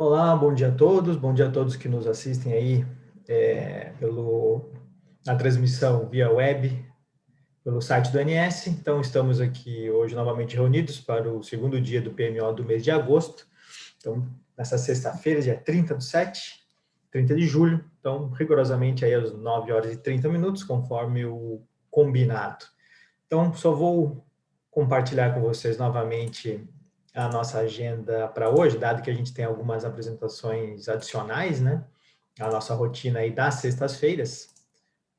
Olá, bom dia a todos que nos assistem aí na transmissão via web, pelo site do ANS. Então, estamos aqui hoje novamente reunidos para o segundo dia do PMO do mês de agosto. Então, nessa sexta-feira, dia 30/7, 30 de julho, então, rigorosamente aí às 9 horas e 30 minutos, conforme o combinado. Então, só vou compartilhar com vocês novamente a nossa agenda para hoje, dado que a gente tem algumas apresentações adicionais, né? A nossa rotina aí das sextas-feiras.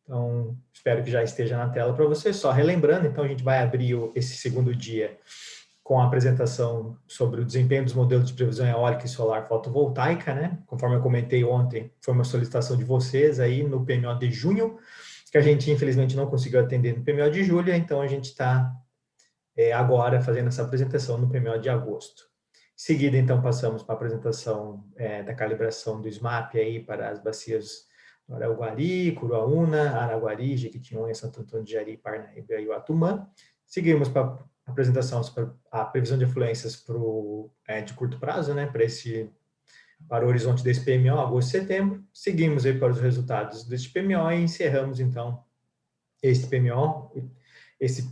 Então, espero que já esteja na tela para vocês. Só relembrando, então, a gente vai abrir esse segundo dia com a apresentação sobre o desempenho dos modelos de previsão eólica e solar fotovoltaica, né? Conforme eu comentei ontem, foi uma solicitação de vocês aí no PMO de junho, que a gente, infelizmente, não conseguiu atender no PMO de julho, então a gente está agora fazendo essa apresentação no PMO de agosto. Em seguida, então, passamos para a apresentação da calibração do SMAP aí para as bacias do Araguari, Curuaúna, Araguari, Jequitinhonha, Santo Antônio de Jari, Parnaíba e Uatumã. Seguimos para a apresentação sobre a previsão de afluências de curto prazo, né, para o horizonte desse PMO, agosto e setembro. Seguimos aí para os resultados deste PMO e encerramos, então, este PMO, esse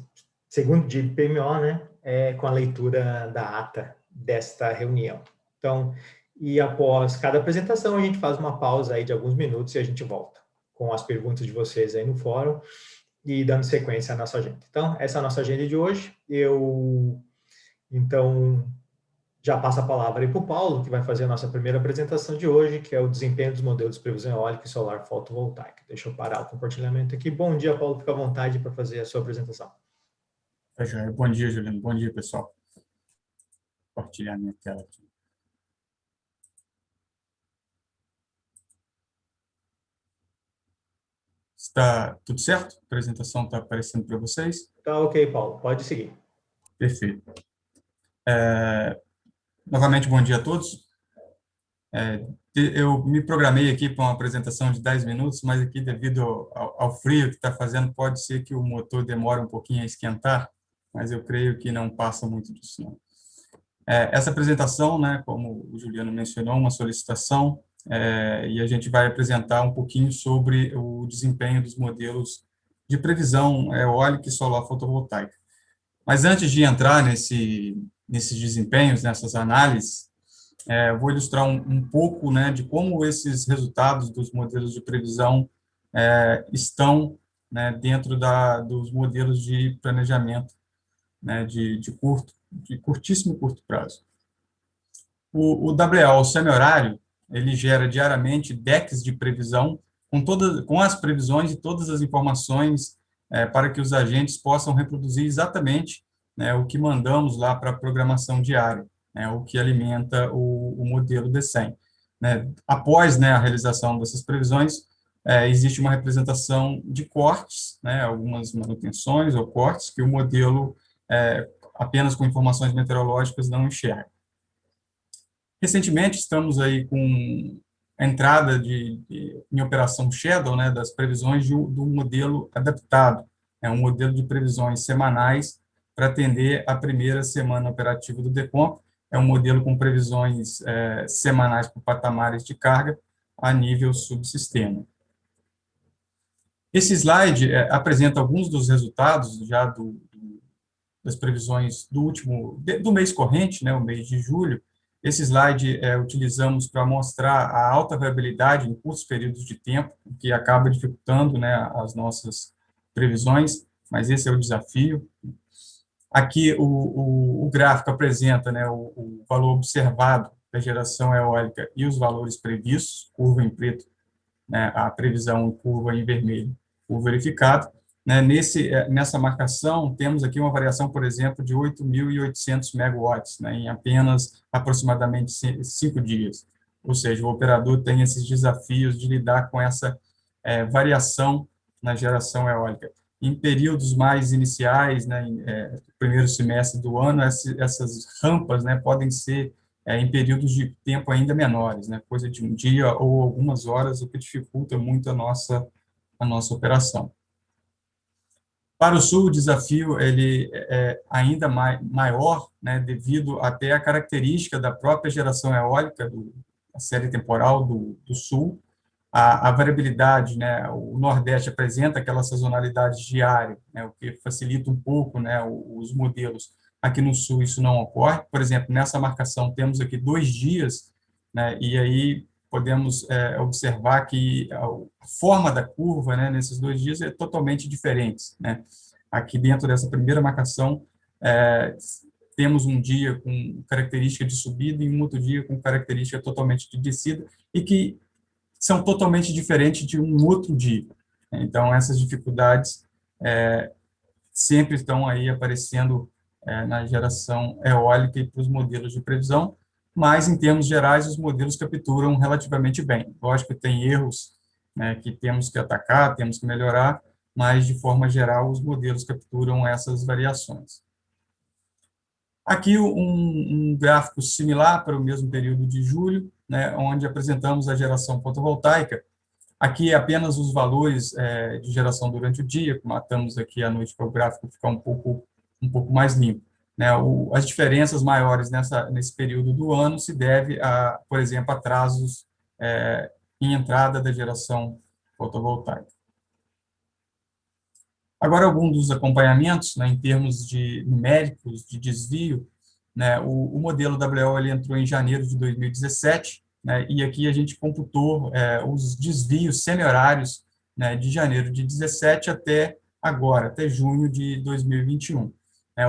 segundo dia de PMO, né, com a leitura da ata desta reunião. Então, e após cada apresentação, a gente faz uma pausa aí de alguns minutos e a gente volta com as perguntas de vocês aí no fórum e dando sequência à nossa agenda. Então, essa é a nossa agenda de hoje. Então, já passo a palavra aí para o Paulo, que vai fazer a nossa primeira apresentação de hoje, que é o desempenho dos modelos de previsão eólica e solar fotovoltaica. Deixa eu parar o compartilhamento aqui. Bom dia, Paulo, fica à vontade para fazer a sua apresentação. Bom dia, Juliano. Bom dia, pessoal. Vou compartilhar minha tela aqui. Está tudo certo? A apresentação está aparecendo para vocês? Tá ok, Paulo. Pode seguir. Perfeito. Novamente, bom dia a todos. Eu me programei aqui para uma apresentação de 10 minutos, mas aqui, devido ao frio que está fazendo, pode ser que o motor demore um pouquinho a esquentar, mas eu creio que não passa muito disso, não. Essa apresentação, né, como o Juliano mencionou, uma solicitação, e a gente vai apresentar um pouquinho sobre o desempenho dos modelos de previsão eólica e solar fotovoltaica. Mas antes de entrar nesses desempenhos, nessas análises, eu vou ilustrar um pouco, né, de como esses resultados dos modelos de previsão estão, né, dentro dos modelos de planejamento, né, de curtíssimo e curto prazo. O WO, o semi-horário, ele gera diariamente decks de previsão com as previsões e todas as informações para que os agentes possam reproduzir exatamente, né, o que mandamos lá para a programação diária, né, o que alimenta o modelo D100. Né. Após, né, a realização dessas previsões, existe uma representação de cortes, né, algumas manutenções ou cortes que o modelo apenas com informações meteorológicas não enxerga. Recentemente, estamos aí com a entrada em operação Shadow, né, das previsões do modelo adaptado, um modelo de previsões semanais para atender a primeira semana operativa do DECOMP, um modelo com previsões semanais por patamares de carga a nível subsistema. Esse slide apresenta alguns dos resultados já das previsões do mês corrente, né, o mês de julho. Esse slide utilizamos para mostrar a alta variabilidade em curtos períodos de tempo, que acaba dificultando, né, as nossas previsões, mas esse é o desafio. Aqui o gráfico apresenta, né, o valor observado da geração eólica e os valores previstos, curva em preto, né, a previsão em curva em vermelho, o verificado. Né, nessa marcação, temos aqui uma variação, por exemplo, de 8.800 megawatts, né, em apenas aproximadamente 5 dias. Ou seja, o operador tem esses desafios de lidar com essa variação na geração eólica. Em períodos mais iniciais, né, primeiro semestre do ano, essas rampas, né, podem ser em períodos de tempo ainda menores, né, coisa de um dia ou algumas horas, o que dificulta muito a nossa operação. Para o sul, o desafio ele é ainda maior, né, devido até à característica da própria geração eólica série temporal do Sul. A variabilidade, né, o Nordeste apresenta aquela sazonalidade diária, né, o que facilita um pouco, né, os modelos. Aqui no Sul isso não ocorre. Por exemplo, nessa marcação temos aqui 2 dias, né, e aí podemos observar que a forma da curva, né, nesses 2 dias é totalmente diferente, né. Aqui dentro dessa primeira marcação, temos um dia com característica de subida e um outro dia com característica totalmente de descida, e que são totalmente diferentes de um outro dia. Então, essas dificuldades sempre estão aí aparecendo na geração eólica e para os modelos de previsão, mas, em termos gerais, os modelos capturam relativamente bem. Lógico que tem erros, né, que temos que atacar, temos que melhorar, mas, de forma geral, os modelos capturam essas variações. Aqui um gráfico similar para o mesmo período de julho, né, onde apresentamos a geração fotovoltaica. Aqui apenas os valores de geração durante o dia, matamos aqui à noite para o gráfico ficar um pouco mais limpo. Né, as diferenças maiores nesse período do ano se deve a, por exemplo, atrasos em entrada da geração fotovoltaica. Agora, alguns dos acompanhamentos, né, em termos de numéricos, de desvio, né, o modelo WO ele entrou em janeiro de 2017, né, e aqui a gente computou os desvios semi-horários, né, de janeiro de 17 até agora, até junho de 2021.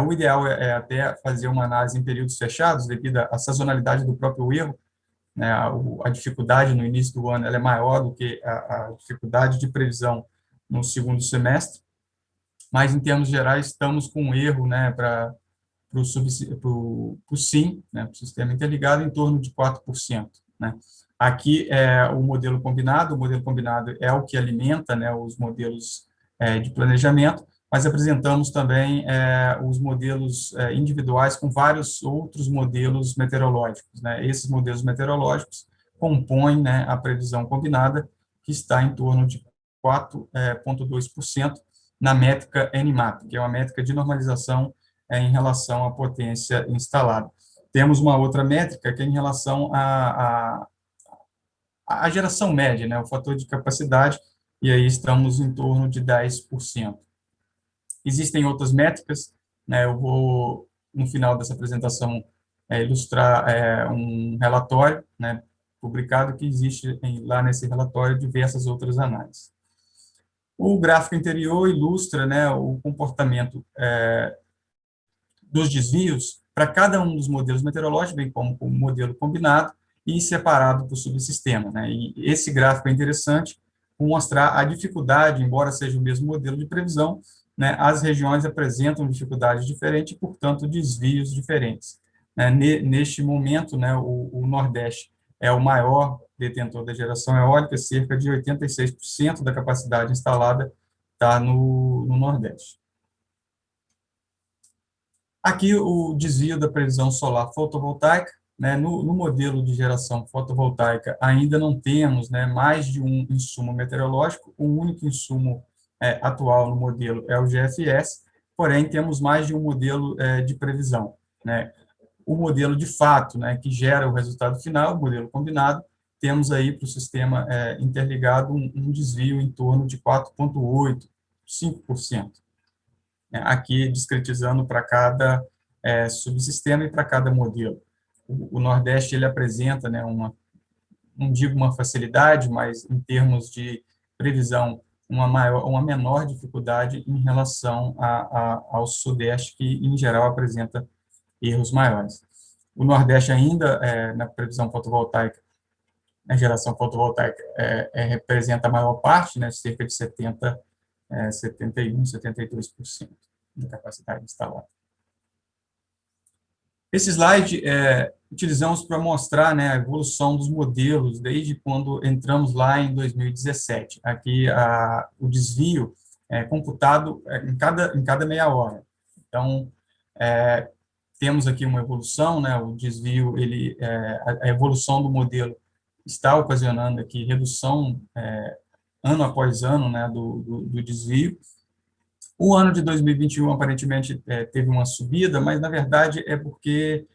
O ideal é até fazer uma análise em períodos fechados, devido à sazonalidade do próprio erro, né, a dificuldade no início do ano ela é maior do que a dificuldade de previsão no segundo semestre, mas, em termos gerais, estamos com um erro, né, para o SIM, né, para o Sistema Interligado, em torno de 4%. Né. Aqui é o modelo combinado é o que alimenta, né, os modelos de planejamento, mas apresentamos também os modelos individuais com vários outros modelos meteorológicos. Né. Esses modelos meteorológicos compõem, né, a previsão combinada, que está em torno de 4,2%, na métrica Nmap, que é uma métrica de normalização em relação à potência instalada. Temos uma outra métrica que é em relação à geração média, né, o fator de capacidade, e aí estamos em torno de 10%. Existem outras métricas, né, eu vou, no final dessa apresentação, ilustrar um relatório, né, publicado, que existe lá nesse relatório diversas outras análises. O gráfico anterior ilustra, né, o comportamento dos desvios para cada um dos modelos meteorológicos, bem como o modelo combinado, e separado por subsistema. Né? E esse gráfico é interessante por mostrar a dificuldade, embora seja o mesmo modelo de previsão, né, as regiões apresentam dificuldades diferentes e, portanto, desvios diferentes. Neste momento, né, o Nordeste é o maior detentor da geração eólica, cerca de 86% da capacidade instalada está no Nordeste. Aqui o desvio da previsão solar fotovoltaica, né, no modelo de geração fotovoltaica ainda não temos, né, mais de um insumo meteorológico, o único insumo atual no modelo é o GFS, porém temos mais de um modelo de previsão. Né. O modelo de fato, né, que gera o resultado final, o modelo combinado, temos aí para o sistema interligado um desvio em torno de 4,8%, 5%. Aqui discretizando para cada subsistema e para cada modelo. O Nordeste ele apresenta, né, não digo uma facilidade, mas em termos de previsão, uma menor dificuldade em relação ao Sudeste, que em geral apresenta erros maiores. O Nordeste ainda, na previsão fotovoltaica, na geração fotovoltaica, representa a maior parte, né, cerca de 71%, 72% da capacidade instalada. Esse slide utilizamos para mostrar, né, a evolução dos modelos desde quando entramos lá em 2017. Aqui o desvio é computado em cada meia hora. Então, temos aqui uma evolução, né, o desvio, a evolução do modelo está ocasionando aqui redução ano após ano, né, do desvio. O ano de 2021, aparentemente, teve uma subida, mas, na verdade, é porque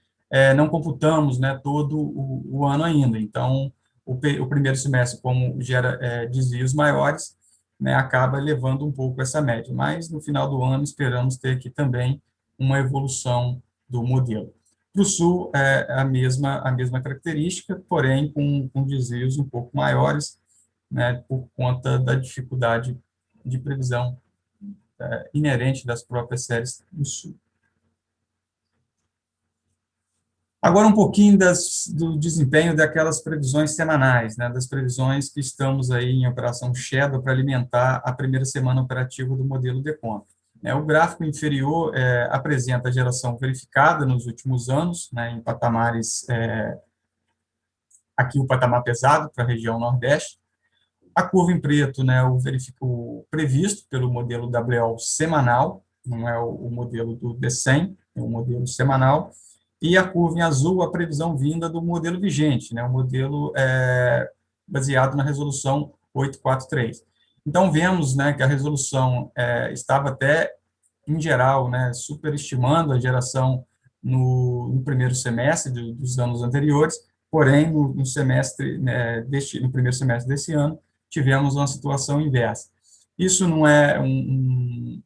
não computamos, né, todo o ano ainda. Então, o primeiro semestre, como gera desvios maiores, né, acaba elevando um pouco essa média. Mas, no final do ano, esperamos ter aqui também uma evolução do modelo. Para o Sul, é a mesma característica, porém com desvios um pouco maiores, né, por conta da dificuldade de previsão inerente das próprias séries do Sul. Agora, um pouquinho do desempenho daquelas previsões semanais, né, das previsões que estamos aí em operação Shadow para alimentar a primeira semana operativa do modelo Decon. O gráfico inferior apresenta a geração verificada nos últimos anos, né, em patamares, aqui o patamar pesado para a região Nordeste. A curva em preto, né, o previsto pelo modelo WO semanal, não é o modelo do D100, é o modelo semanal, e a curva em azul, a previsão vinda do modelo vigente, né, o modelo baseado na resolução 843. Então, vemos, né, que a resolução estava até, em geral, né, superestimando a geração no primeiro semestre dos anos anteriores, porém, no semestre, né, no primeiro semestre desse ano, tivemos uma situação inversa. Isso não é um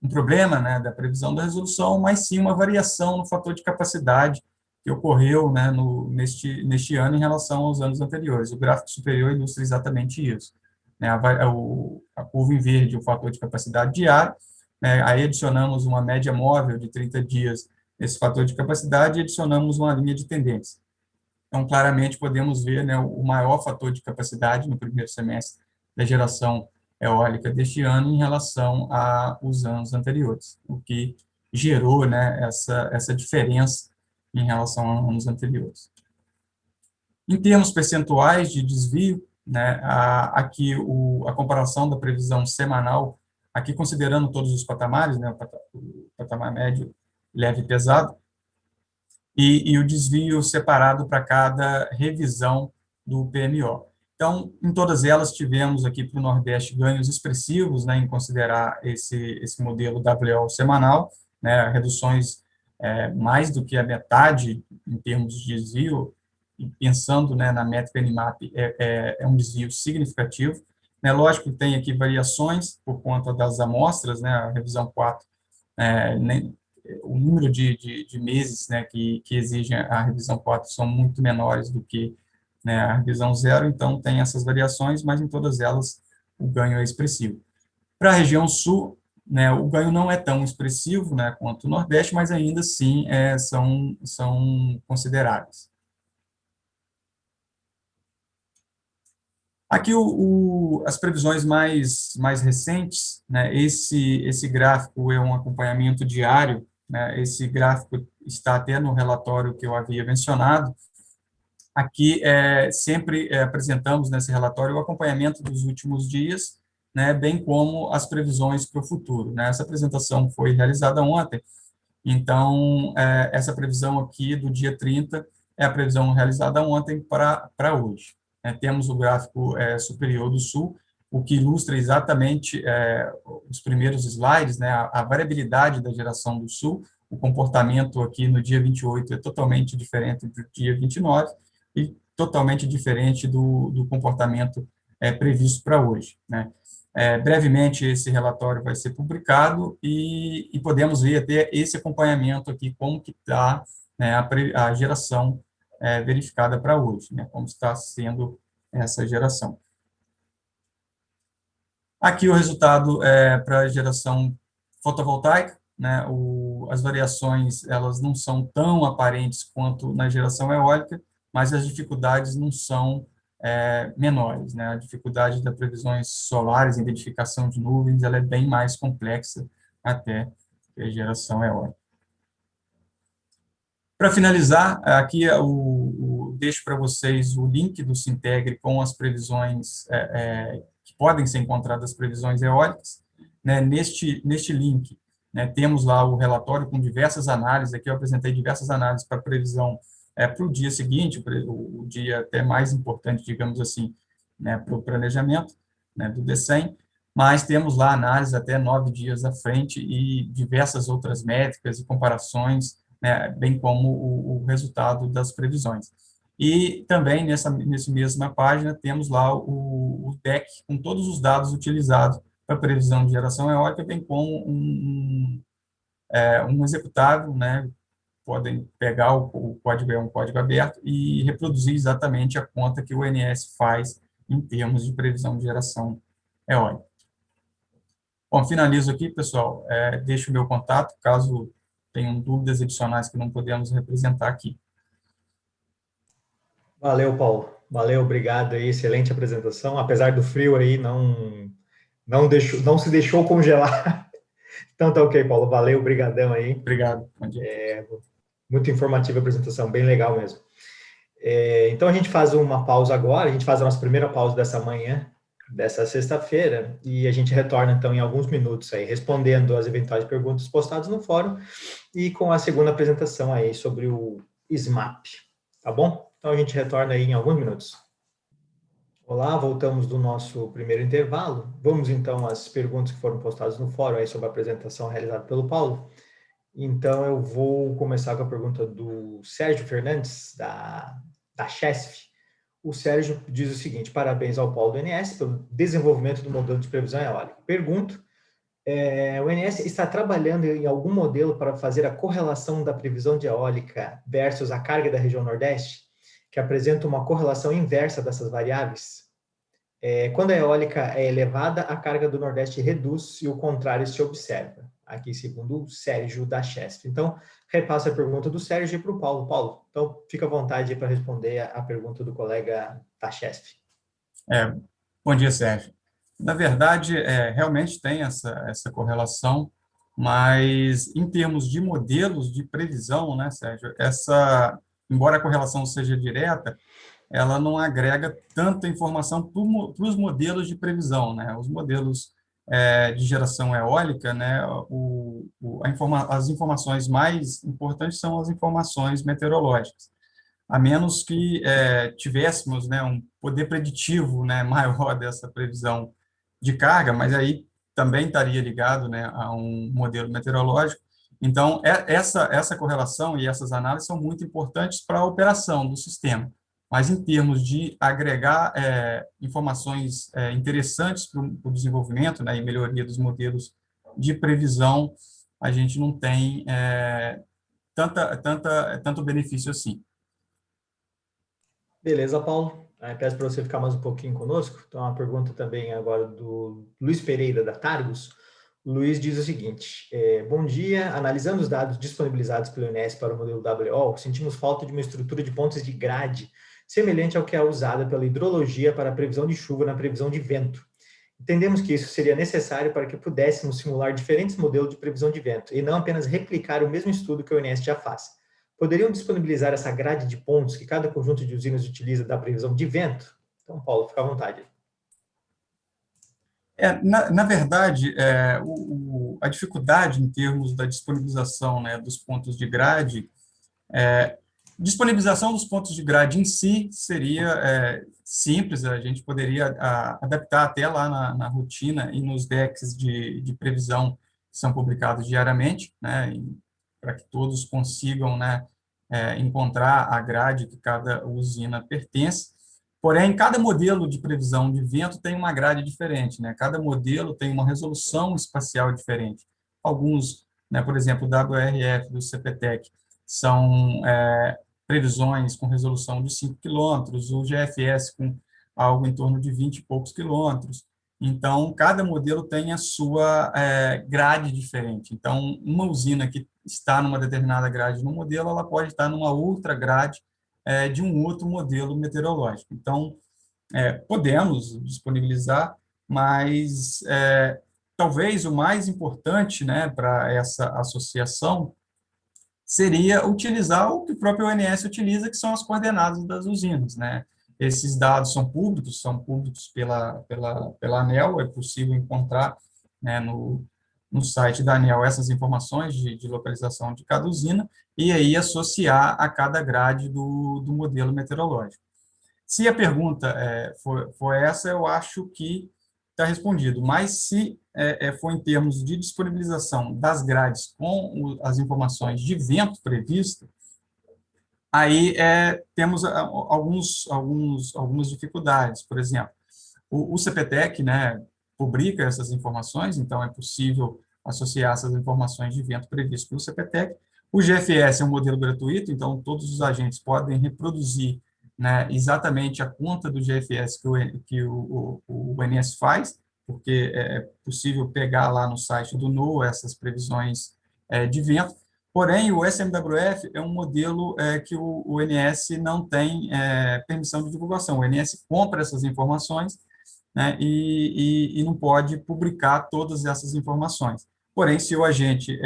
problema, né, da previsão da resolução, mas sim uma variação no fator de capacidade que ocorreu, né, neste ano em relação aos anos anteriores. O gráfico superior ilustra exatamente isso. Né, a curva em verde, o fator de capacidade diário, né, aí adicionamos uma média móvel de 30 dias nesse fator de capacidade e adicionamos uma linha de tendência. Então, claramente, podemos ver, né, o maior fator de capacidade no primeiro semestre da geração eólica deste ano em relação aos anos anteriores, o que gerou, né, essa diferença em relação a anos anteriores. Em termos percentuais de desvio, né, aqui a comparação da previsão semanal, aqui considerando todos os patamares, né, o patamar médio, leve e pesado, e o desvio separado para cada revisão do PMO. Então, em todas elas, tivemos aqui para o Nordeste ganhos expressivos, né, em considerar esse modelo WO semanal, né, reduções mais do que a metade em termos de desvio, e pensando, né, na métrica NMAP, é um desvio significativo. Né, lógico que tem aqui variações por conta das amostras, né, a revisão 4, o número de meses, né, que exigem a revisão 4 são muito menores do que, né, a revisão 0, então tem essas variações, mas em todas elas o ganho é expressivo. Para a região sul, né, o ganho não é tão expressivo, né, quanto o Nordeste, mas ainda assim são consideráveis. Aqui as previsões mais recentes, né, esse gráfico é um acompanhamento diário, né, esse gráfico está até no relatório que eu havia mencionado. Aqui sempre apresentamos nesse relatório o acompanhamento dos últimos dias, né, bem como as previsões para o futuro. Né. Essa apresentação foi realizada ontem, então essa previsão aqui do dia 30 é a previsão realizada ontem para hoje. Temos o gráfico superior do Sul, o que ilustra exatamente os primeiros slides, né, a variabilidade da geração do Sul. O comportamento aqui no dia 28 é totalmente diferente do dia 29 e totalmente diferente do comportamento previsto para hoje. Né. Brevemente, esse relatório vai ser publicado e podemos ver até esse acompanhamento aqui, como que está, né, a geração verificada para hoje, né, como está sendo essa geração. Aqui o resultado para a geração fotovoltaica, né, as variações elas não são tão aparentes quanto na geração eólica, mas as dificuldades não são menores, né, a dificuldade das previsões solares, identificação de nuvens, ela é bem mais complexa até que a geração eólica. Para finalizar, aqui deixo para vocês o link do Sintegre com as previsões que podem ser encontradas, as previsões eólicas. Né, neste link, né, temos lá o relatório com diversas análises, aqui eu apresentei diversas análises para previsão para o dia seguinte, o dia até mais importante, digamos assim, né, para o planejamento, né, do D100, mas temos lá análise até 9 dias à frente e diversas outras métricas e comparações né, bem como o resultado das previsões. E também, nessa mesma página, temos lá o deck com todos os dados utilizados para previsão de geração eólica, bem como um executável, né, podem pegar o código, é um código aberto, e reproduzir exatamente a conta que o ONS faz em termos de previsão de geração eólica. Bom, finalizo aqui, pessoal. Deixo o meu contato, caso tenham dúvidas adicionais que não podemos representar aqui. Valeu, Paulo. Valeu, obrigado aí, excelente apresentação. Apesar do frio aí, não se deixou congelar. Então tá ok, Paulo. Valeu, brigadão aí. Obrigado. Bom dia. Muito informativa a apresentação, bem legal mesmo. Então a gente faz uma pausa agora, a gente faz a nossa primeira pausa dessa manhã, dessa sexta-feira, e a gente retorna então em alguns minutos aí, respondendo as eventuais perguntas postadas no fórum e com a segunda apresentação aí sobre o SMAP, tá bom? Então a gente retorna aí em alguns minutos. Olá, voltamos do nosso primeiro intervalo. Vamos então às perguntas que foram postadas no fórum aí sobre a apresentação realizada pelo Paulo. Então eu vou começar com a pergunta do Sérgio Fernandes, da Chesf. O Sérgio diz o seguinte: parabéns ao Paulo do INS pelo desenvolvimento do modelo de previsão eólica. Pergunto, o INS está trabalhando em algum modelo para fazer a correlação da previsão de eólica versus a carga da região Nordeste, que apresenta uma correlação inversa dessas variáveis? Quando a eólica é elevada, a carga do Nordeste reduz e o contrário se observa. Aqui, segundo o Sérgio da Chesf. Então, repasso a pergunta do Sérgio para o Paulo. Paulo, então, fica à vontade para responder a pergunta do colega da Chesf. Bom dia, Sérgio. Na verdade, realmente tem essa correlação, mas em termos de modelos de previsão, né, Sérgio, embora a correlação seja direta, ela não agrega tanta informação para os modelos de previsão, né? Os modelos de geração eólica, né? As informações mais importantes são as informações meteorológicas, a menos que tivéssemos, né, um poder preditivo, né, maior dessa previsão de carga, mas aí também estaria ligado, né, a um modelo meteorológico. Então, essa correlação e essas análises são muito importantes para a operação do sistema. Mas, em termos de agregar informações interessantes para o desenvolvimento, né, e melhoria dos modelos de previsão, a gente não tem tanto benefício assim. Beleza, Paulo. Peço para você ficar mais um pouquinho conosco. Então, uma pergunta também agora do Luiz Pereira, da Targos. O Luiz diz o seguinte: bom dia, analisando os dados disponibilizados pelo INS para o modelo WO, sentimos falta de uma estrutura de pontos de grade semelhante ao que é usada pela hidrologia para a previsão de chuva na previsão de vento. Entendemos que isso seria necessário para que pudéssemos simular diferentes modelos de previsão de vento e não apenas replicar o mesmo estudo que o INS já faz. Poderiam disponibilizar essa grade de pontos que cada conjunto de usinas utiliza da previsão de vento? Então, Paulo, fica à vontade. Na verdade, a dificuldade em termos da disponibilização, né, dos pontos de grade, disponibilização dos pontos de grade em si seria simples, a gente poderia adaptar até lá na rotina e nos decks de previsão que são publicados diariamente, né, para que todos consigam, né, encontrar a grade que cada usina pertence. Porém, cada modelo de previsão de vento tem uma grade diferente, né? Cada modelo tem uma resolução espacial diferente. Alguns, né, por exemplo, o WRF do CPTEC, são previsões com resolução de 5 quilômetros, o GFS com algo em torno de 20 e poucos quilômetros. Então, cada modelo tem a sua grade diferente. Então, uma usina que está numa determinada grade no modelo, ela pode estar numa outra grade de um outro modelo meteorológico. Então, podemos disponibilizar, mas talvez o mais importante, né, para essa associação seria utilizar o que o próprio ONS utiliza, que são as coordenadas das usinas, né? Esses dados são públicos pela ANEEL, é possível encontrar, né, no site da ANEEL essas informações de localização de cada usina, e aí associar a cada grade do modelo meteorológico. Se a pergunta for essa, eu acho que está respondido. Mas se for em termos de disponibilização das grades com as informações de vento previsto, aí temos algumas dificuldades. Por exemplo, o CPTEC, né, publica essas informações, então é possível associar essas informações de vento previsto pelo CPTEC. O GFS é um modelo gratuito, então todos os agentes podem reproduzir, né, exatamente a conta do GFS que o ONS faz, porque é possível pegar lá no site do NOAA essas previsões de vento. Porém, o SMWF é um modelo que o ONS não tem permissão de divulgação. O ONS compra essas informações, né, e não pode publicar todas essas informações. Porém, se o agente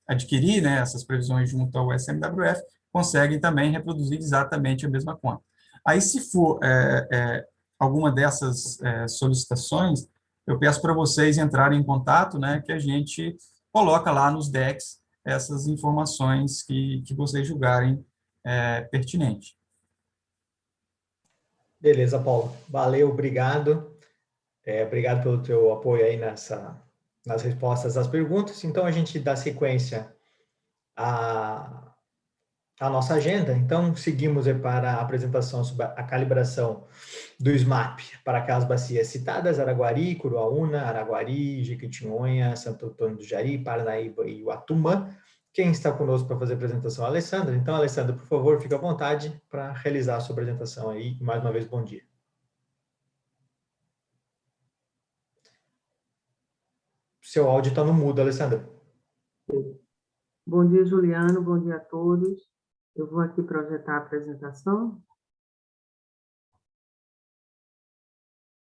adquirir, né, essas previsões junto ao SMWF, consegue também reproduzir exatamente a mesma conta. Aí, se for alguma dessas solicitações, eu peço para vocês entrarem em contato, né, que a gente coloca lá nos decks essas informações que vocês julgarem pertinente. Beleza, Paulo. Valeu, obrigado. Obrigado pelo teu apoio aí nas respostas às perguntas. Então, a gente dá sequência à nossa agenda. Então, seguimos para a apresentação sobre a calibração do SMAP para aquelas bacias citadas: Araguari, Curuaúna, Araguari, Jequitinhonha, Santo Antônio do Jari, Paranaíba e Uatumã. Quem está conosco para fazer a apresentação é a Alessandra. Então, Alessandra, por favor, fique à vontade para realizar a sua apresentação aí. Mais uma vez, bom dia. Seu áudio está no mudo, Alessandra. Bom dia, Juliano. Bom dia a todos. Eu vou aqui projetar a apresentação.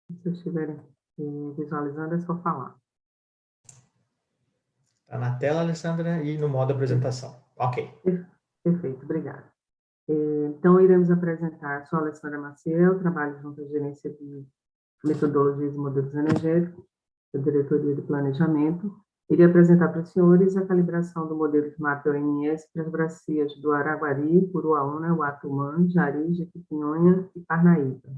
Se vocês estiverem visualizando, é só falar. Está na tela, Alessandra, e no modo apresentação. Ok. Perfeito, obrigada. Então, iremos apresentar, sou a Alessandra Maciel, trabalho junto à Gerência de Metodologias e Modelos Energéticos, da Diretoria de Planejamento. Irei apresentar para os senhores a calibração do modelo SMAP-ONS para as bacias do Araguari, Curuaúna, Uatumã, Jari, Jequitinhonha e Parnaíba.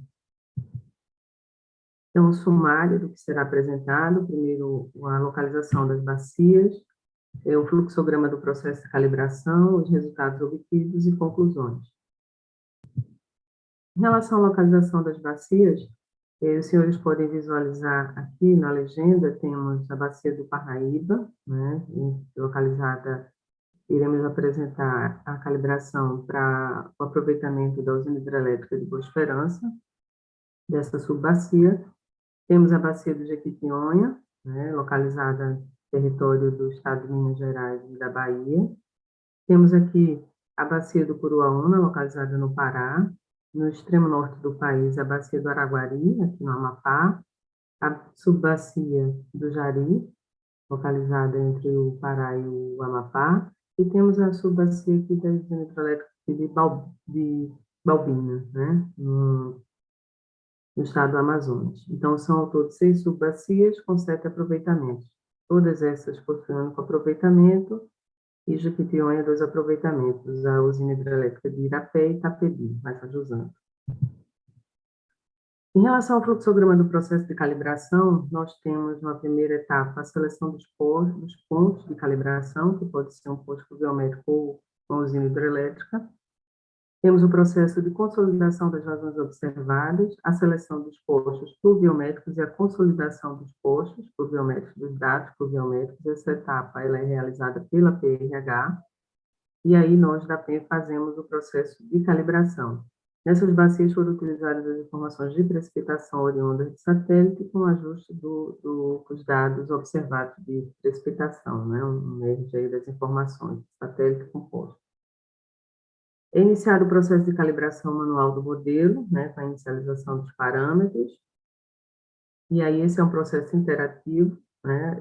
Então, o sumário do que será apresentado: primeiro, a localização das bacias, o fluxograma do processo de calibração, os resultados obtidos e conclusões. Em relação à localização das bacias, os senhores podem visualizar aqui na legenda, temos a bacia do Parnaíba, né, localizada. Iremos apresentar a calibração para o aproveitamento da usina hidrelétrica de Boa Esperança, dessa subbacia. Temos a bacia do Jequitinhonha, né, localizada no território do estado de Minas Gerais e da Bahia. Temos aqui a bacia do Curuaúna, localizada no Pará. No extremo norte do país, a bacia do Araguari, aqui no Amapá. A subbacia do Jari, localizada entre o Pará e o Amapá. E temos a subbacia aqui da usina hidrelétrica de Balbina, né, no estado do Amazonas. Então, são ao todo 6 subbacias com 7 aproveitamentos. Todas essas possuem um aproveitamento, e Jequitinhonha 2 aproveitamentos, a usina hidrelétrica de Irapé e Itapebi, mais ajusando. Em relação ao fluxograma do processo de calibração, nós temos, na primeira etapa, a seleção dos pontos de calibração, que pode ser um posto pluviométrico ou uma usina hidrelétrica. Temos o processo de consolidação das vazões observadas, a seleção dos postos pluviométricos e a consolidação dos postos pluviométricos, dos dados pluviométricos. Essa etapa ela é realizada pela PRH, e aí nós da PEM fazemos o processo de calibração. Nessas bacias foram utilizadas as informações de precipitação oriundas de satélite com ajuste dos dados observados de precipitação, né? Um merge aí das informações de satélite com posto. É iniciado o processo de calibração manual do modelo, né, com a inicialização dos parâmetros, e aí esse é um processo interativo, né,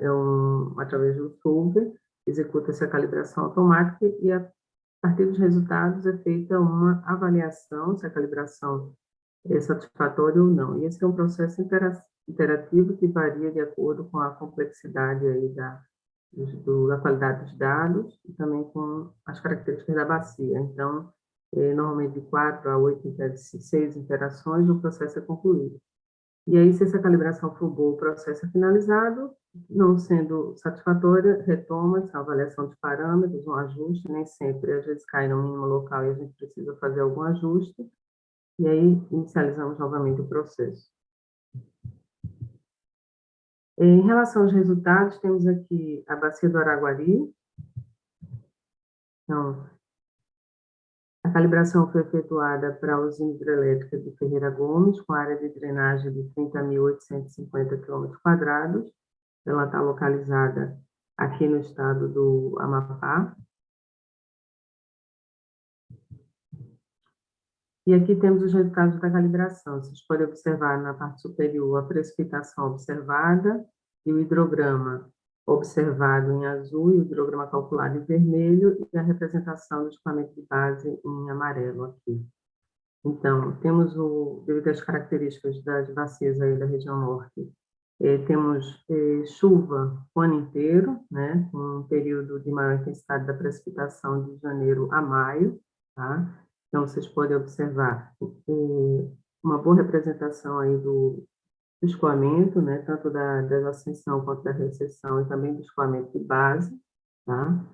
através do solver, executa-se a calibração automática e a partir dos resultados é feita uma avaliação se a calibração é satisfatória ou não. E esse é um processo interativo que varia de acordo com a complexidade aí da qualidade dos dados e também com as características da bacia. Então, normalmente de 4 a 6 interações, o processo é concluído. E aí, se essa calibração for boa, o processo é finalizado. Não sendo satisfatória, retoma-se a avaliação de parâmetros, um ajuste, nem sempre, às vezes cai no mínimo local e a gente precisa fazer algum ajuste, e aí inicializamos novamente o processo. Em relação aos resultados, temos aqui a bacia do Araguari. Então, a calibração foi efetuada para a usina hidrelétrica de Ferreira Gomes, com área de drenagem de 30.850 km². Ela está localizada aqui no estado do Amapá. E aqui temos os resultados da calibração. Vocês podem observar na parte superior a precipitação observada e o hidrograma observado em azul e o hidrograma calculado em vermelho e a representação do equipamento de base em amarelo aqui. Então, temos, devido às características das bacias aí da região norte, temos chuva o ano inteiro, né, com um período de maior intensidade da precipitação de janeiro a maio, tá? Então, vocês podem observar uma boa representação aí do escoamento, né, tanto da ascensão quanto da recessão e também do escoamento de base, tá?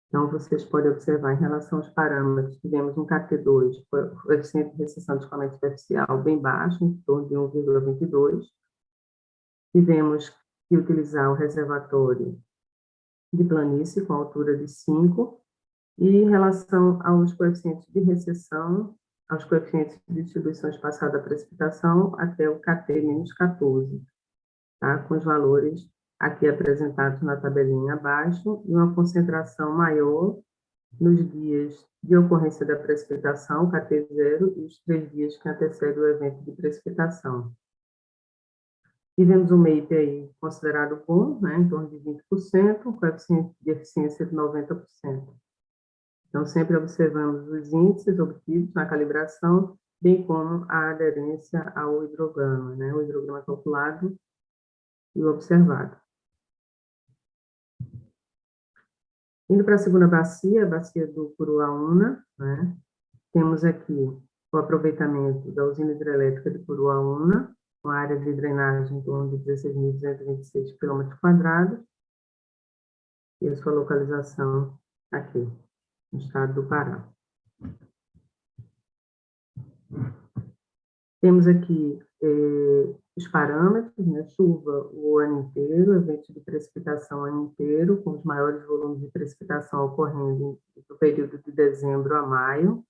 Então, vocês podem observar em relação aos parâmetros, tivemos um KT2, coeficiente de recessão de escoamento superficial bem baixo, em torno de 1,22. Tivemos que utilizar o reservatório de planície com altura de 5, e em relação aos coeficientes de recessão, aos coeficientes de distribuição espaçada da precipitação, até o KT-14, tá? Com os valores aqui apresentados na tabelinha abaixo, e uma concentração maior nos dias de ocorrência da precipitação, KT0, e os 3 dias que antecedem o evento de precipitação. Tivemos um MAPE aí considerado bom, né, em torno de 20%, coeficiente de eficiência de 90%. Então, sempre observamos os índices obtidos na calibração, bem como a aderência ao hidrograma, né, o hidrograma calculado e o observado. Indo para a segunda bacia, a bacia do Curuaúna, né, temos aqui o aproveitamento da usina hidrelétrica de Curuaúna, com área de drenagem em torno de 16.226 km², e a sua localização aqui, no estado do Pará. Temos aqui os parâmetros, né, chuva o ano inteiro, eventos de precipitação o ano inteiro, com os maiores volumes de precipitação ocorrendo no período de dezembro a maio.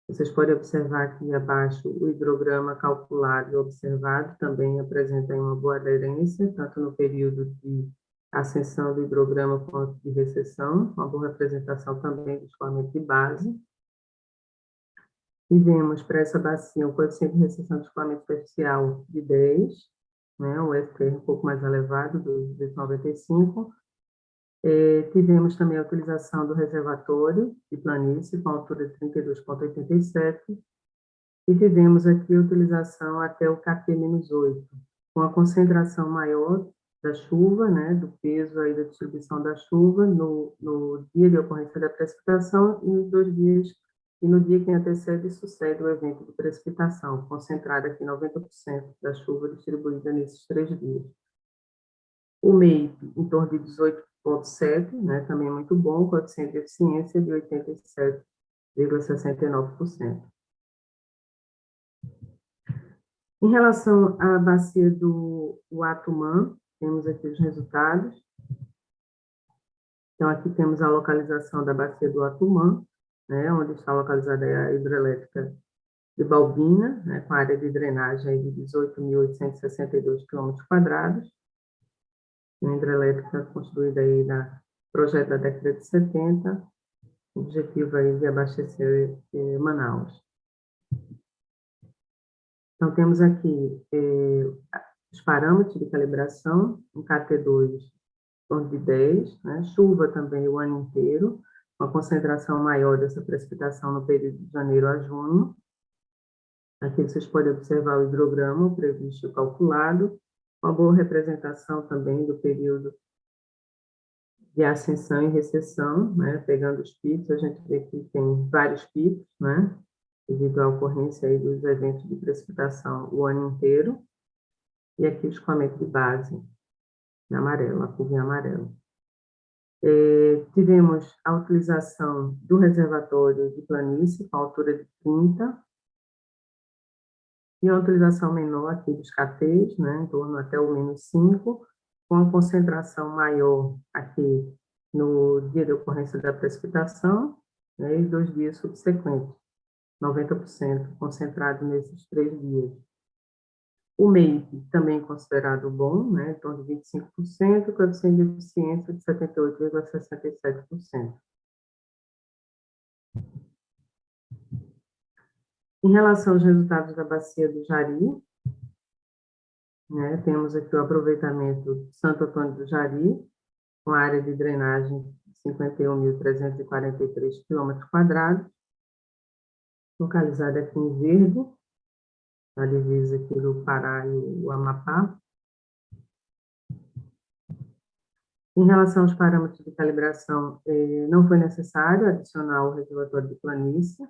Vocês podem observar aqui abaixo o hidrograma calculado e observado, também apresenta uma boa aderência, tanto no período de ascensão do hidrograma quanto de recessão, uma boa representação também do escoamento de base. Tivemos para essa bacia um coeficiente de recessão de escoamento superficial de 10, né, o FPR um pouco mais elevado, de 95. Tivemos também a utilização do reservatório de planície, com altura de 32,87, e tivemos aqui a utilização até o KT-8, com a concentração maior da chuva, né, do peso aí da distribuição da chuva no dia de ocorrência da precipitação e nos 2 dias, e no dia que antecede e sucede o evento de precipitação, concentrada aqui 90% da chuva distribuída nesses 3 dias. O MAPE em torno de 18,7, né, também muito bom, coeficiente de eficiência de 87,69%. Em relação à bacia do Uatumã, temos aqui os resultados. Então, aqui temos a localização da bacia do Uatumã, né, onde está localizada a hidrelétrica de Balbina, né, com área de drenagem de 18.862 km². Uma hidrelétrica construída aí no projeto da década de 70, o objetivo aí de abastecer Manaus. Então, temos aqui os parâmetros de calibração, um KT2 em torno de 10, né? Chuva também o ano inteiro, uma concentração maior dessa precipitação no período de janeiro a junho. Aqui vocês podem observar o hidrograma previsto e calculado, uma boa representação também do período de ascensão e recessão, né? Pegando os picos, a gente vê que tem vários picos, né? Devido à ocorrência aí dos eventos de precipitação o ano inteiro. e aqui o escoamento de base, em amarelo, a curva em amarelo. Tivemos a utilização do reservatório de planície, com altura de 30, e uma utilização menor aqui dos KTs, né, em torno até o -5, com a concentração maior aqui no dia de ocorrência da precipitação, né, e 2 dias subsequentes, 90% concentrado nesses 3 dias. O MEIP também considerado bom, né, em torno de 25%, coeficiente de eficiência de 78,67%. Em relação aos resultados da bacia do Jari, né, temos aqui o aproveitamento de Santo Antônio do Jari, com área de drenagem de 51.343 km², localizada aqui em verde, na divisa aqui do Pará e o Amapá. Em relação aos parâmetros de calibração, não foi necessário adicionar o reservatório de planície.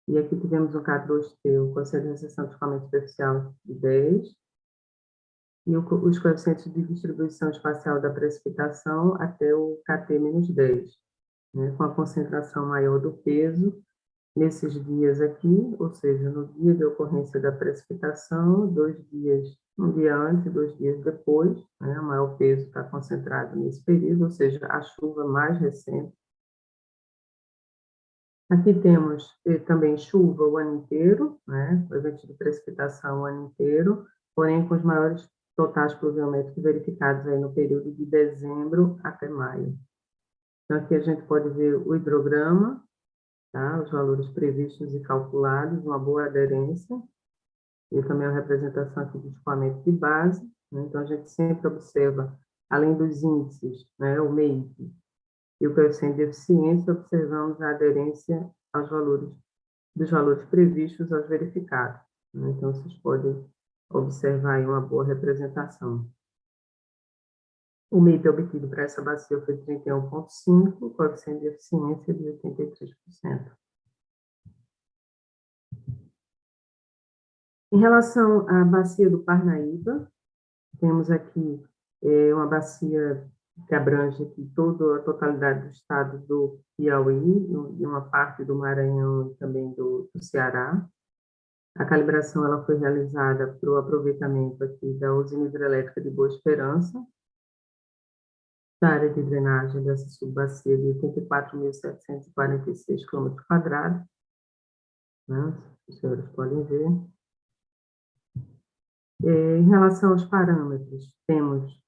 E aqui tivemos um K2T, o coeficiente de recessão de escoamento superficial de 10, e os coeficientes de distribuição espacial da precipitação até o KT-10, né, com a concentração maior do peso nesses dias aqui, ou seja, no dia de ocorrência da precipitação, 2 dias, um dia antes e 2 dias depois, né, o maior peso está concentrado nesse período, ou seja, a chuva mais recente. Aqui temos também chuva o ano inteiro, né, evento de precipitação o ano inteiro, porém com os maiores totais pluviométricos verificados aí no período de dezembro até maio. Então, aqui a gente pode ver o hidrograma, tá, os valores previstos e calculados, uma boa aderência, e também a representação aqui do escoamento de base, né, então a gente sempre observa, além dos índices, né, o MEIP, e o coeficiente de eficiência, observamos a aderência aos dos valores previstos aos verificados, né? Então, vocês podem observar aí uma boa representação. O MEIP obtido para essa bacia foi 31,5, coeficiente de eficiência de 83%. Em relação à bacia do Parnaíba, temos aqui uma bacia que abrange aqui toda a totalidade do estado do Piauí, e uma parte do Maranhão e também do Ceará. A calibração ela foi realizada para o aproveitamento aqui da usina hidrelétrica de Boa Esperança, da área de drenagem dessa subbacia de 84.746 km², né? Os senhores podem ver. Em relação aos parâmetros, temos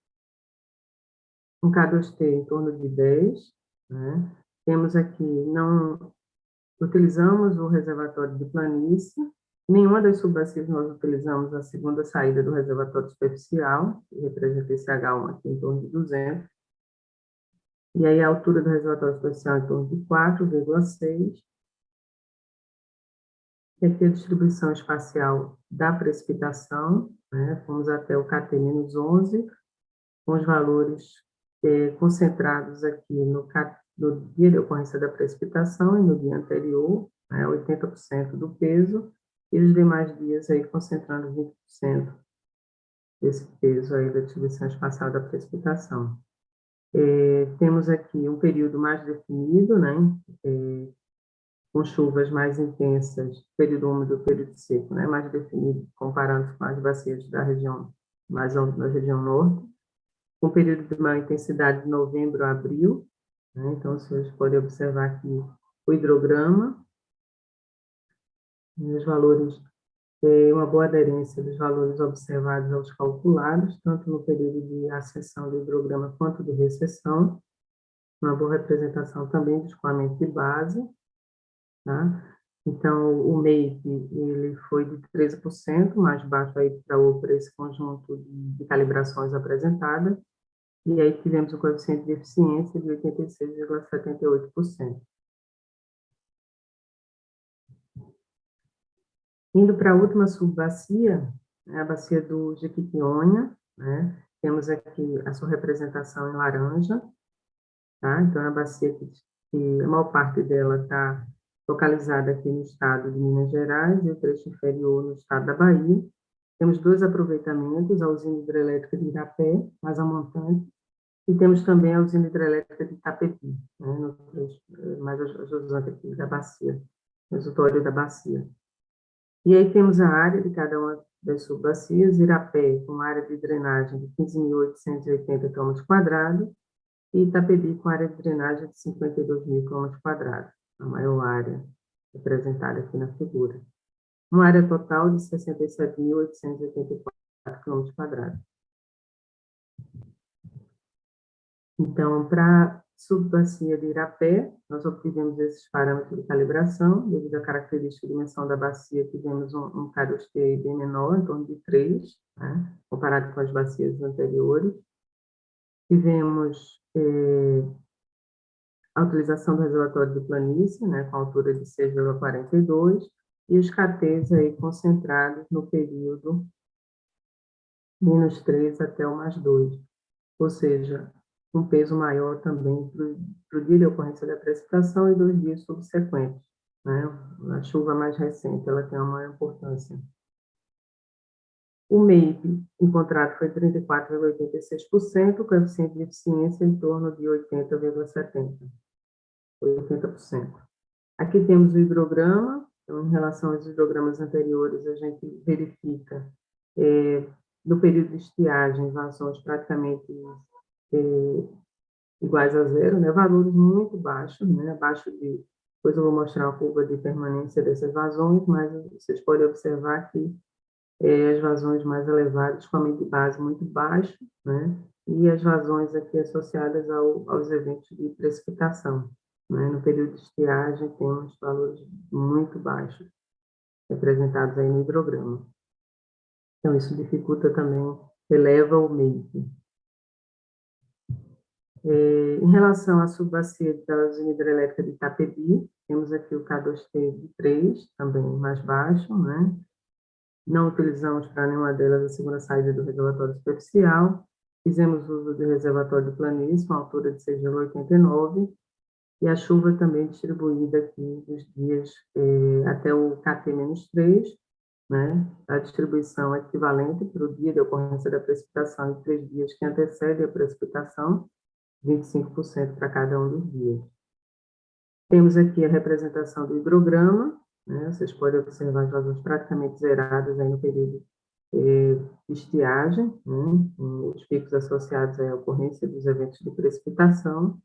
um K2T em torno de 10, né? Temos aqui, não utilizamos o reservatório de planície, nenhuma das subbacias nós utilizamos a segunda saída do reservatório superficial, que representa esse H1 aqui em torno de 200, e aí a altura do reservatório superficial em torno de 4,6, e aqui a distribuição espacial da precipitação, né? Fomos até o KT-11, com os valores concentrados aqui no dia de ocorrência da precipitação e no dia anterior, né, 80% do peso, e os demais dias aí concentrando 20% desse peso aí da distribuição espacial da precipitação. Temos aqui um período mais definido, né, com chuvas mais intensas, período úmido, período seco, né, mais definido, comparando com as bacias da região, mais da região norte, com período de maior intensidade de novembro a abril, né? Então, vocês podem observar aqui o hidrograma, os valores, uma boa aderência dos valores observados aos calculados, tanto no período de acessão do hidrograma quanto de recessão, uma boa representação também do escoamento de base, tá? Então, o MEIP, ele foi de 13%, mais baixo aí para esse conjunto de calibrações apresentadas, e aí tivemos o coeficiente de eficiência de 86,78%. Indo para a última subbacia, a bacia do Jequitinhonha, né? Temos aqui a sua representação em laranja, tá? Então, é a bacia que a maior parte dela está localizada aqui no estado de Minas Gerais e o trecho inferior no estado da Bahia. temos 2 aproveitamentos, a usina hidrelétrica de Irapé, Asa Montante, e temos também a usina hidrelétrica de Itapebi, né, mais ajusante aqui da bacia, resultório da bacia. E aí temos a área de cada uma das subbacias, Irapé, com área de drenagem de 15.880 km², e Itapebi, com área de drenagem de 52.000 km², a maior área representada aqui na figura. Uma área total de 67.884 km². Então, para a subbacia de Irapé, nós obtivemos esses parâmetros de calibração, devido à característica de dimensão da bacia, tivemos um KDOST bem menor, em torno de 3, né, comparado com as bacias anteriores. Tivemos a utilização do reservatório de planície, né, com altura de 6,42, e os KTs aí concentrados no período -3 até o +2, ou seja, um peso maior também para o dia de ocorrência da precipitação e 2 dias subsequentes, né? A chuva mais recente, ela tem uma maior importância. O MEIP encontrado foi 34,86%, o coeficiente de eficiência em torno de 80,70%. 80%. Aqui temos o hidrograma, então, em relação aos hidrogramas anteriores, a gente verifica, no período de estiagem, vazões praticamente iguais a zero, né? Valores muito baixos, né? Abaixo de... Depois eu vou mostrar a curva de permanência dessas vazões, mas vocês podem observar que as vazões mais elevadas, com a meia de base muito baixa, né? E as vazões aqui associadas aos eventos de precipitação, né? No período de estiagem, temos valores muito baixos, representados aí no hidrograma. Então, isso dificulta também, eleva o MEIP. Em relação à subbacia da usina hidrelétrica de Itapebi, temos aqui o KDOST de 3, também mais baixo, né? Não utilizamos para nenhuma delas a segunda saída do reservatório superficial, fizemos uso do reservatório de planície, com altura de 6,89, e a chuva também distribuída aqui nos dias até o KT-3, né? A distribuição é equivalente para o dia de ocorrência da precipitação e 3 dias que antecedem a precipitação, 25% para cada um dos dias. Temos aqui a representação do hidrograma, né? Vocês podem observar as vazões praticamente zeradas aí no período de estiagem, né? Os picos associados à ocorrência dos eventos de precipitação.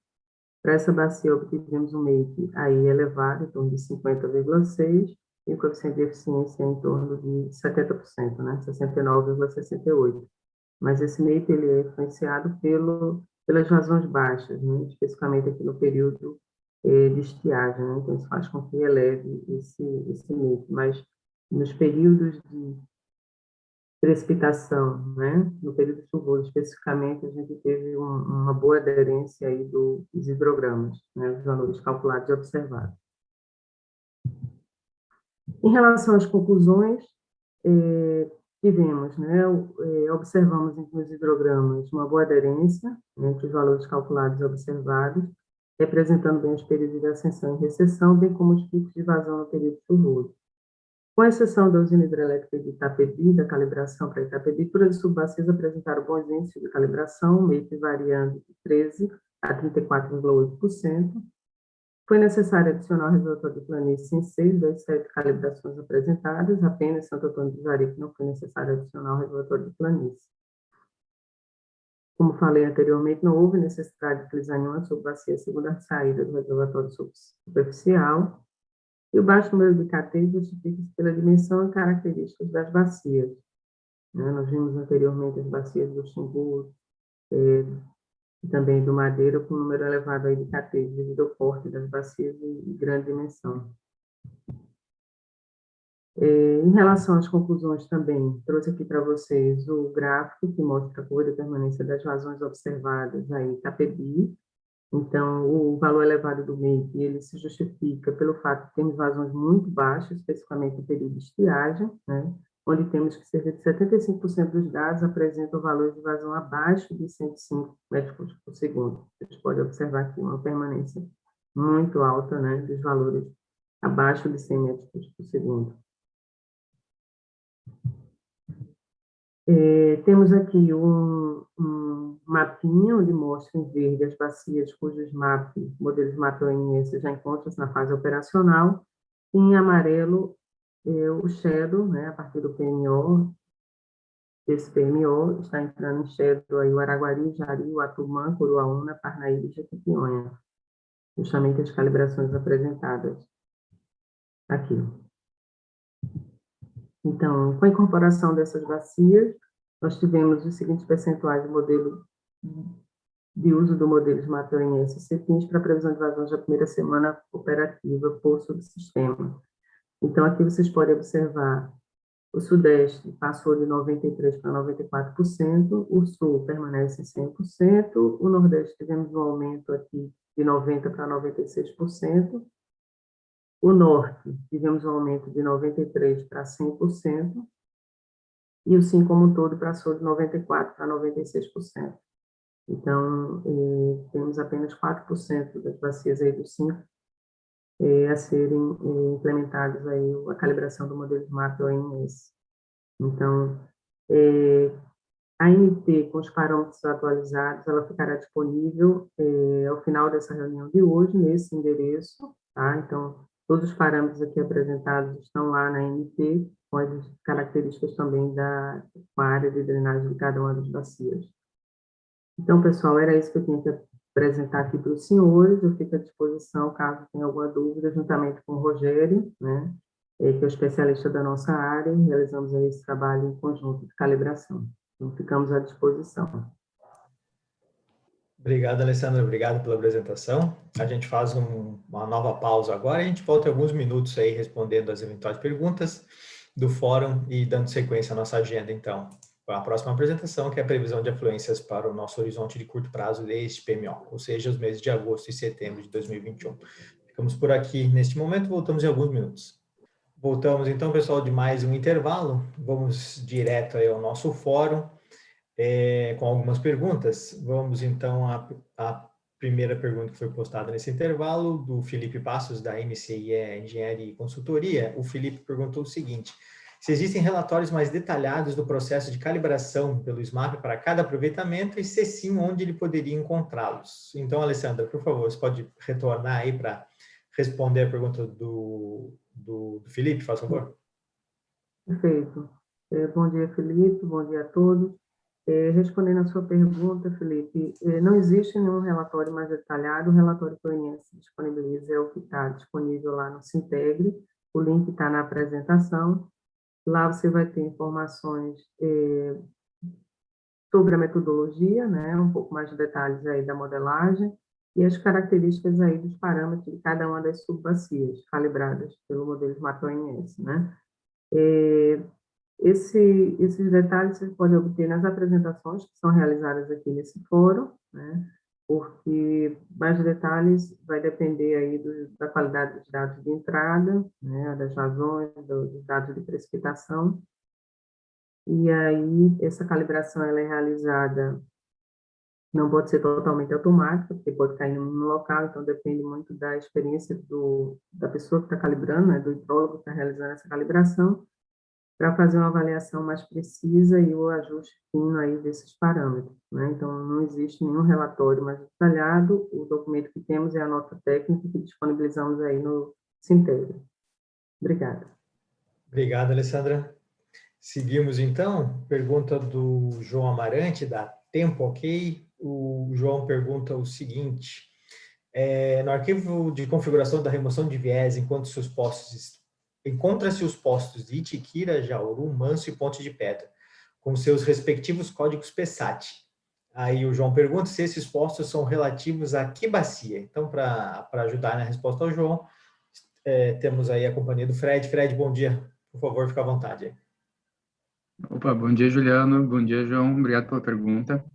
Para essa bacia, obtivemos um MEIP aí elevado, em torno de 50,6, e o coeficiente de eficiência em torno de 70%, né? 69,68. Mas esse MEIP ele é influenciado pelas vazões baixas, né? Especificamente aqui no período de estiagem, né? Então isso faz com que eleve esse MEIP, mas nos períodos de precipitação, né? No período chuvoso especificamente, a gente teve uma boa aderência aí dos hidrogramas, né? Os valores calculados e observados. Em relação às conclusões, tivemos, né, observamos nos hidrogramas uma boa aderência entre os valores calculados e observados, representando bem os períodos de ascensão e recessão, bem como os picos de vazão no período chuvoso. Com exceção da usina hidrelétrica de Itapebi, da calibração para Itapebi, todas as subbacias apresentaram bons índices de calibração, MEIP variando de 13% a 34,8%. Foi necessário adicionar o reservatório de planície em 6 das 7 calibrações apresentadas, apenas Santo Antônio de Jari, que não foi necessário adicionar o reservatório de planície. Como falei anteriormente, não houve necessidade de utilizar nenhuma subbacia segundo a saída do reservatório superficial, e o baixo número de KT justifica-se pela dimensão e características das bacias. Nós vimos anteriormente as bacias do Xingu, e também do Madeira, com um número elevado aí de KT, devido ao porte das bacias e grande dimensão. Em relação às conclusões também, trouxe aqui para vocês o gráfico que mostra a curva de permanência das vazões observadas aí em Itapebi. Então, o valor elevado do MEIP, ele se justifica pelo fato de termos vazões muito baixas, especificamente no período de estiagem, né? Onde temos que cerca de 75% dos dados apresentam valores de vazão abaixo de 105 metros por segundo. Vocês podem observar aqui uma permanência muito alta, né, dos valores abaixo de 100 metros por segundo. Temos aqui um mapinha, onde mostra em verde as bacias cujos modelos MAP-OMS já encontram-se na fase operacional, e em amarelo o shadow, né, a partir do PMO, desse PMO, está entrando em shadow aí o Araguari, Jari, o Atumã, Curuaúna, Parnaíba e Jequitinhonha, justamente as calibrações apresentadas aqui. Então, com a incorporação dessas bacias, nós tivemos os seguintes percentuais de uso do modelo SMART-ONS e CEPINS para previsão de vazões da primeira semana operativa por subsistema. Então, aqui vocês podem observar, o Sudeste passou de 93% para 94%, o Sul permanece em 100%, o Nordeste tivemos um aumento aqui de 90% para 96%, o Norte tivemos um aumento de 93% para 100%, e o SIM como um todo passou de 94% para 96%. Então, temos apenas 4% das bacias aí do SIM a serem implementadas aí a calibração do modelo de MAP-OMS. Então, a ANT com os parâmetros atualizados, ela ficará disponível ao final dessa reunião de hoje, nesse endereço, tá? Então, todos os parâmetros aqui apresentados estão lá na ANT, com as características também com a área de drenagem de cada uma das bacias. Então, pessoal, era isso que eu tinha que apresentar aqui para os senhores. Eu fico à disposição, caso tenha alguma dúvida, juntamente com o Rogério, né, que é o especialista da nossa área, realizamos aí esse trabalho em conjunto de calibração. Então, ficamos à disposição. Obrigado, Alessandra. Obrigado pela apresentação. A gente faz uma nova pausa agora e a gente volta em alguns minutos aí respondendo as eventuais perguntas do fórum e dando sequência à nossa agenda, então, para a próxima apresentação, que é a previsão de afluências para o nosso horizonte de curto prazo deste PMO, ou seja, os meses de agosto e setembro de 2021. Ficamos por aqui neste momento, voltamos em alguns minutos. Voltamos então, pessoal, de mais um intervalo. Vamos direto aí ao nosso fórum com algumas perguntas. Vamos então à primeira pergunta que foi postada nesse intervalo, do Felipe Passos, da MCIE Engenharia e Consultoria. O Felipe perguntou o seguinte: se existem relatórios mais detalhados do processo de calibração pelo SMAP para cada aproveitamento e, se sim, onde ele poderia encontrá-los? Então, Alessandra, por favor, você pode retornar aí para responder a pergunta do Felipe, faz favor? Perfeito. Bom dia, Felipe, bom dia a todos. Respondendo a sua pergunta, Felipe, não existe nenhum relatório mais detalhado. O relatório que o ONS disponibiliza é o que está disponível lá no Sintegre. O link está na apresentação. Lá você vai ter informações sobre a metodologia, né, um pouco mais de detalhes aí da modelagem e as características aí dos parâmetros de cada uma das subbacias calibradas pelo modelo SMART-ONS, né. Esses detalhes vocês podem obter nas apresentações que são realizadas aqui nesse fórum, né, porque mais detalhes vai depender aí da qualidade dos dados de entrada, né, das razões, dos dados de precipitação. E aí, essa calibração ela é realizada, não pode ser totalmente automática, porque pode cair no local, então depende muito da experiência da pessoa que está calibrando, né, do hidrólogo que está realizando essa calibração, para fazer uma avaliação mais precisa e o ajuste fino aí desses parâmetros, né? Então, não existe nenhum relatório mais detalhado. O documento que temos é a nota técnica que disponibilizamos aí no Sintegre. Obrigada. Obrigado, Alessandra. Seguimos, então. Pergunta do João Amarante, da Tempo OK. O João pergunta o seguinte: no arquivo de configuração da remoção de viés, encontra-se os postos de Itiquira, Jauru, Manso e Ponte de Pedra, com seus respectivos códigos PESAT. Aí o João pergunta se esses postos são relativos a que bacia. Então, para ajudar na resposta ao João, temos aí a companhia do Fred. Fred, bom dia. Por favor, fica à vontade. Opa, bom dia, Juliano. Bom dia, João. Obrigado pela pergunta.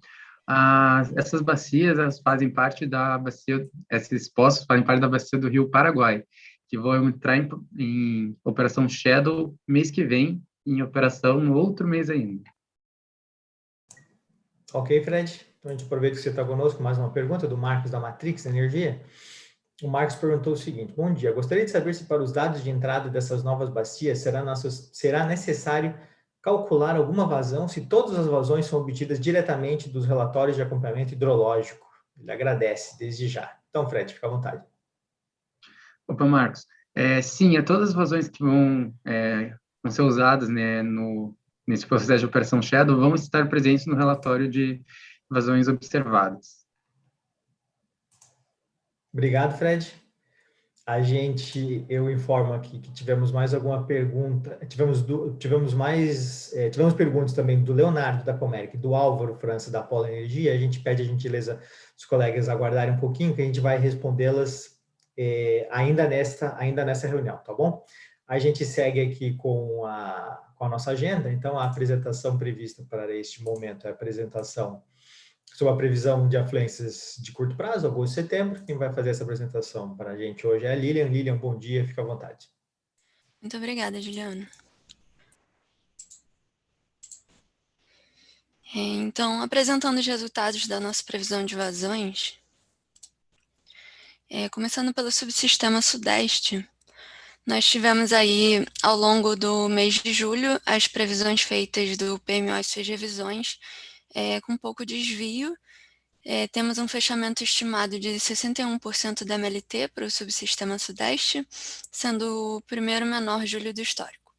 Essas bacias, elas fazem parte da bacia, esses postos fazem parte da bacia do Rio Paraguai, que vão entrar em operação Shadow mês que vem, em operação no outro mês ainda. Ok, Fred. Então, a gente aproveita que você está conosco. Mais uma pergunta do Marcos, da Matrix Energia. O Marcos perguntou o seguinte: bom dia, gostaria de saber se para os dados de entrada dessas novas bacias será necessário calcular alguma vazão se todas as vazões são obtidas diretamente dos relatórios de acompanhamento hidrológico. Ele agradece desde já. Então, Fred, fica à vontade. Opa, Marcos. Sim, todas as vazões que vão ser usadas, né, nesse processo de operação Shadow vão estar presentes no relatório de vazões observadas. Obrigado, Fred. Eu informo aqui que tivemos mais alguma pergunta. Tivemos perguntas também do Leonardo, da Comeric, do Álvaro França, da Polo Energia. A gente pede a gentileza dos colegas aguardarem um pouquinho, que a gente vai respondê-las ainda nessa reunião, tá bom? A gente segue aqui com a nossa agenda. Então, a apresentação prevista para este momento é a apresentação sobre a previsão de afluências de curto prazo, agosto e setembro. Quem vai fazer essa apresentação para a gente hoje é a Lilian. Lilian, bom dia, fica à vontade. Muito obrigada, Juliana. Então, apresentando os resultados da nossa previsão de vazões, começando pelo subsistema Sudeste, nós tivemos aí, ao longo do mês de julho, as previsões feitas do PMO e suas revisões, com pouco desvio. Temos um fechamento estimado de 61% da MLT para o subsistema Sudeste, sendo o primeiro menor julho do histórico.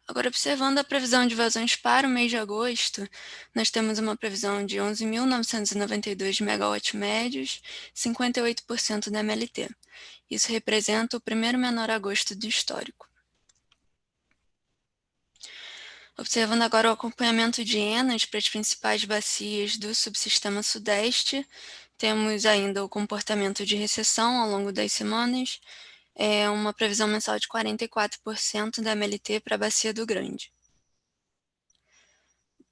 Agora, observando a previsão de vazões para o mês de agosto, nós temos uma previsão de 11.992 megawatts médios, 58% da MLT. Isso representa o primeiro menor agosto do histórico. Observando agora o acompanhamento de ENAs para as principais bacias do subsistema Sudeste, temos ainda o comportamento de recessão ao longo das semanas, uma previsão mensal de 44% da MLT para a Bacia do Grande.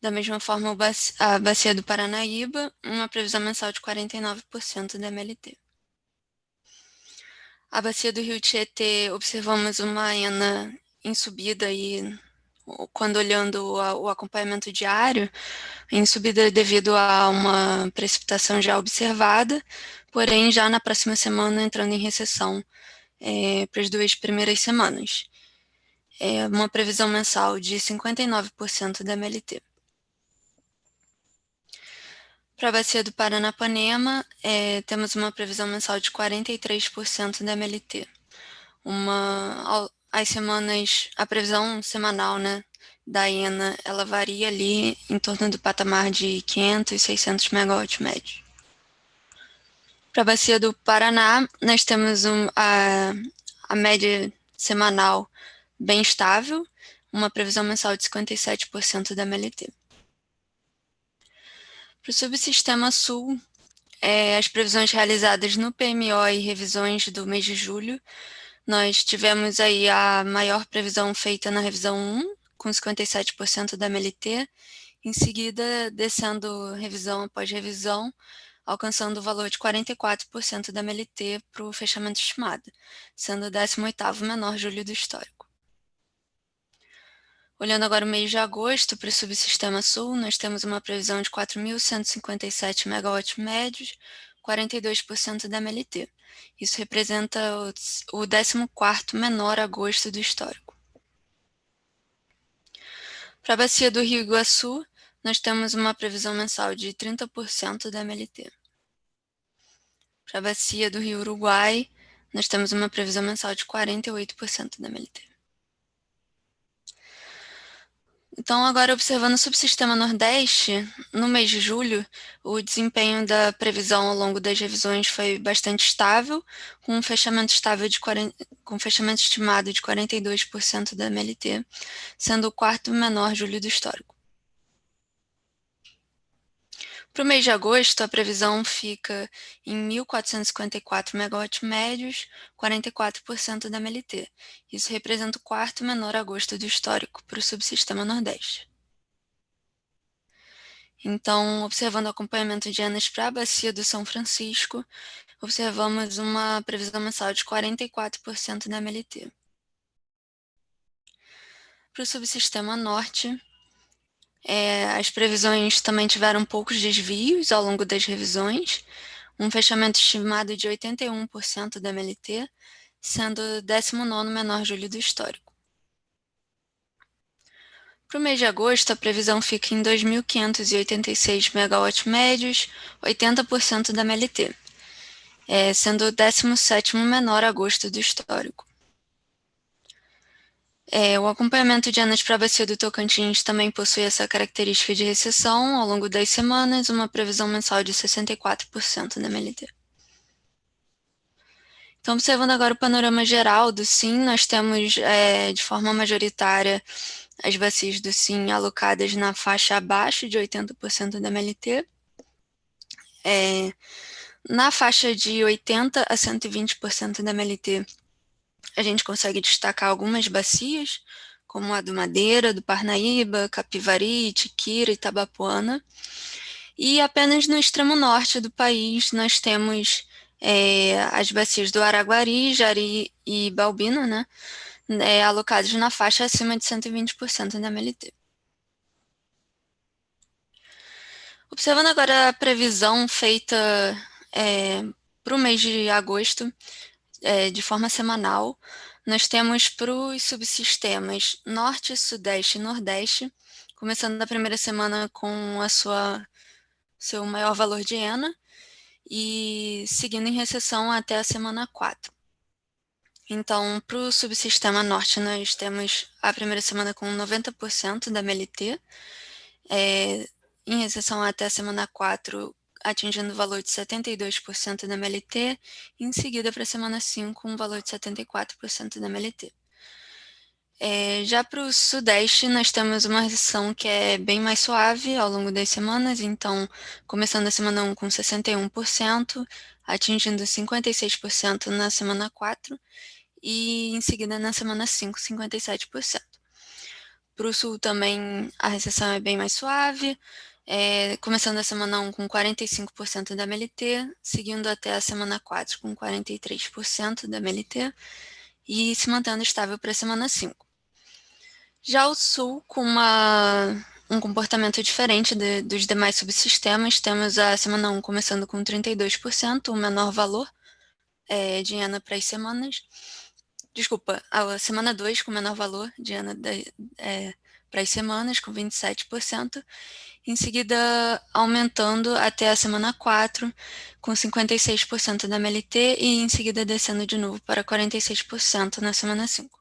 Da mesma forma, a Bacia do Paranaíba, uma previsão mensal de 49% da MLT. A Bacia do Rio Tietê, observamos uma ENA em subida aí, quando olhando o acompanhamento diário, em subida devido a uma precipitação já observada, porém já na próxima semana entrando em recessão para as 2 primeiras semanas. Uma previsão mensal de 59% da MLT. Para a Bacia do Paranapanema, temos uma previsão mensal de 43% da MLT. As semanas, a previsão semanal, né, da ENA, ela varia ali em torno do patamar de 500 e 600 megawatts médios. Para a Bacia do Paraná, nós temos a média semanal bem estável, uma previsão mensal de 57% da MLT. Para o subsistema Sul, as previsões realizadas no PMO e revisões do mês de julho, nós tivemos aí a maior previsão feita na revisão 1, com 57% da MLT, em seguida descendo revisão após revisão, alcançando o valor de 44% da MLT para o fechamento estimado, sendo o 18º menor julho do histórico. Olhando agora o mês de agosto para o subsistema Sul, nós temos uma previsão de 4.157 megawatts médios, 42% da MLT. Isso representa o 14º menor agosto do histórico. Para a Bacia do Rio Iguaçu, nós temos uma previsão mensal de 30% da MLT. Para a Bacia do Rio Uruguai, nós temos uma previsão mensal de 48% da MLT. Então, agora observando o subsistema Nordeste, no mês de julho, o desempenho da previsão ao longo das revisões foi bastante estável, com um fechamento estimado de 42% da MLT, sendo o 4º menor julho do histórico. Para o mês de agosto, a previsão fica em 1.454 megawatts médios, 44% da MLT. Isso representa o 4º menor agosto do histórico para o subsistema Nordeste. Então, observando o acompanhamento de ENAs para a Bacia do São Francisco, observamos uma previsão mensal de 44% da MLT. Para o subsistema Norte, as previsões também tiveram poucos desvios ao longo das revisões, um fechamento estimado de 81% da MLT, sendo o 19º menor julho do histórico. Para o mês de agosto, a previsão fica em 2.586 megawatts médios, 80% da MLT, sendo o 17º menor agosto do histórico. O acompanhamento de anos para a bacia do Tocantins também possui essa característica de recessão ao longo das semanas, uma previsão mensal de 64% da MLT. Então, observando agora o panorama geral do SIM, nós temos, de forma majoritária, as bacias do SIM alocadas na faixa abaixo de 80% da MLT. Na faixa de 80% a 120% da MLT, a gente consegue destacar algumas bacias, como a do Madeira, do Parnaíba, Capivari, Tiquira e Itabapoana. E apenas no extremo norte do país nós temos as bacias do Araguari, Jari e Balbina, né, alocadas na faixa acima de 120% da MLT. Observando agora a previsão feita para o mês de agosto, de forma semanal, nós temos para os subsistemas Norte, Sudeste e Nordeste, começando na primeira semana com seu maior valor de ENA e seguindo em recessão até a semana 4. Então, para o subsistema Norte, nós temos a primeira semana com 90% da MLT, em recessão até a semana 4, atingindo o valor de 72% da MLT, e em seguida para a semana 5, um valor de 74% da MLT. Já para o Sudeste, nós temos uma recessão que é bem mais suave ao longo das semanas, então, começando a semana 1 com 61%, atingindo 56% na semana 4, e em seguida na semana 5, 57%. Para o Sul também a recessão é bem mais suave, começando a semana 1 com 45% da MLT, seguindo até a semana 4 com 43% da MLT, e se mantendo estável para a semana 5. Já o Sul, com um comportamento diferente dos demais subsistemas, temos a semana 1 começando com 32%, o menor valor de ENA para as semanas. Desculpa, a semana 2 com o menor valor de ENA para as semanas, com 27%. Em seguida, aumentando até a semana 4, com 56% da MLT, e em seguida descendo de novo para 46% na semana 5.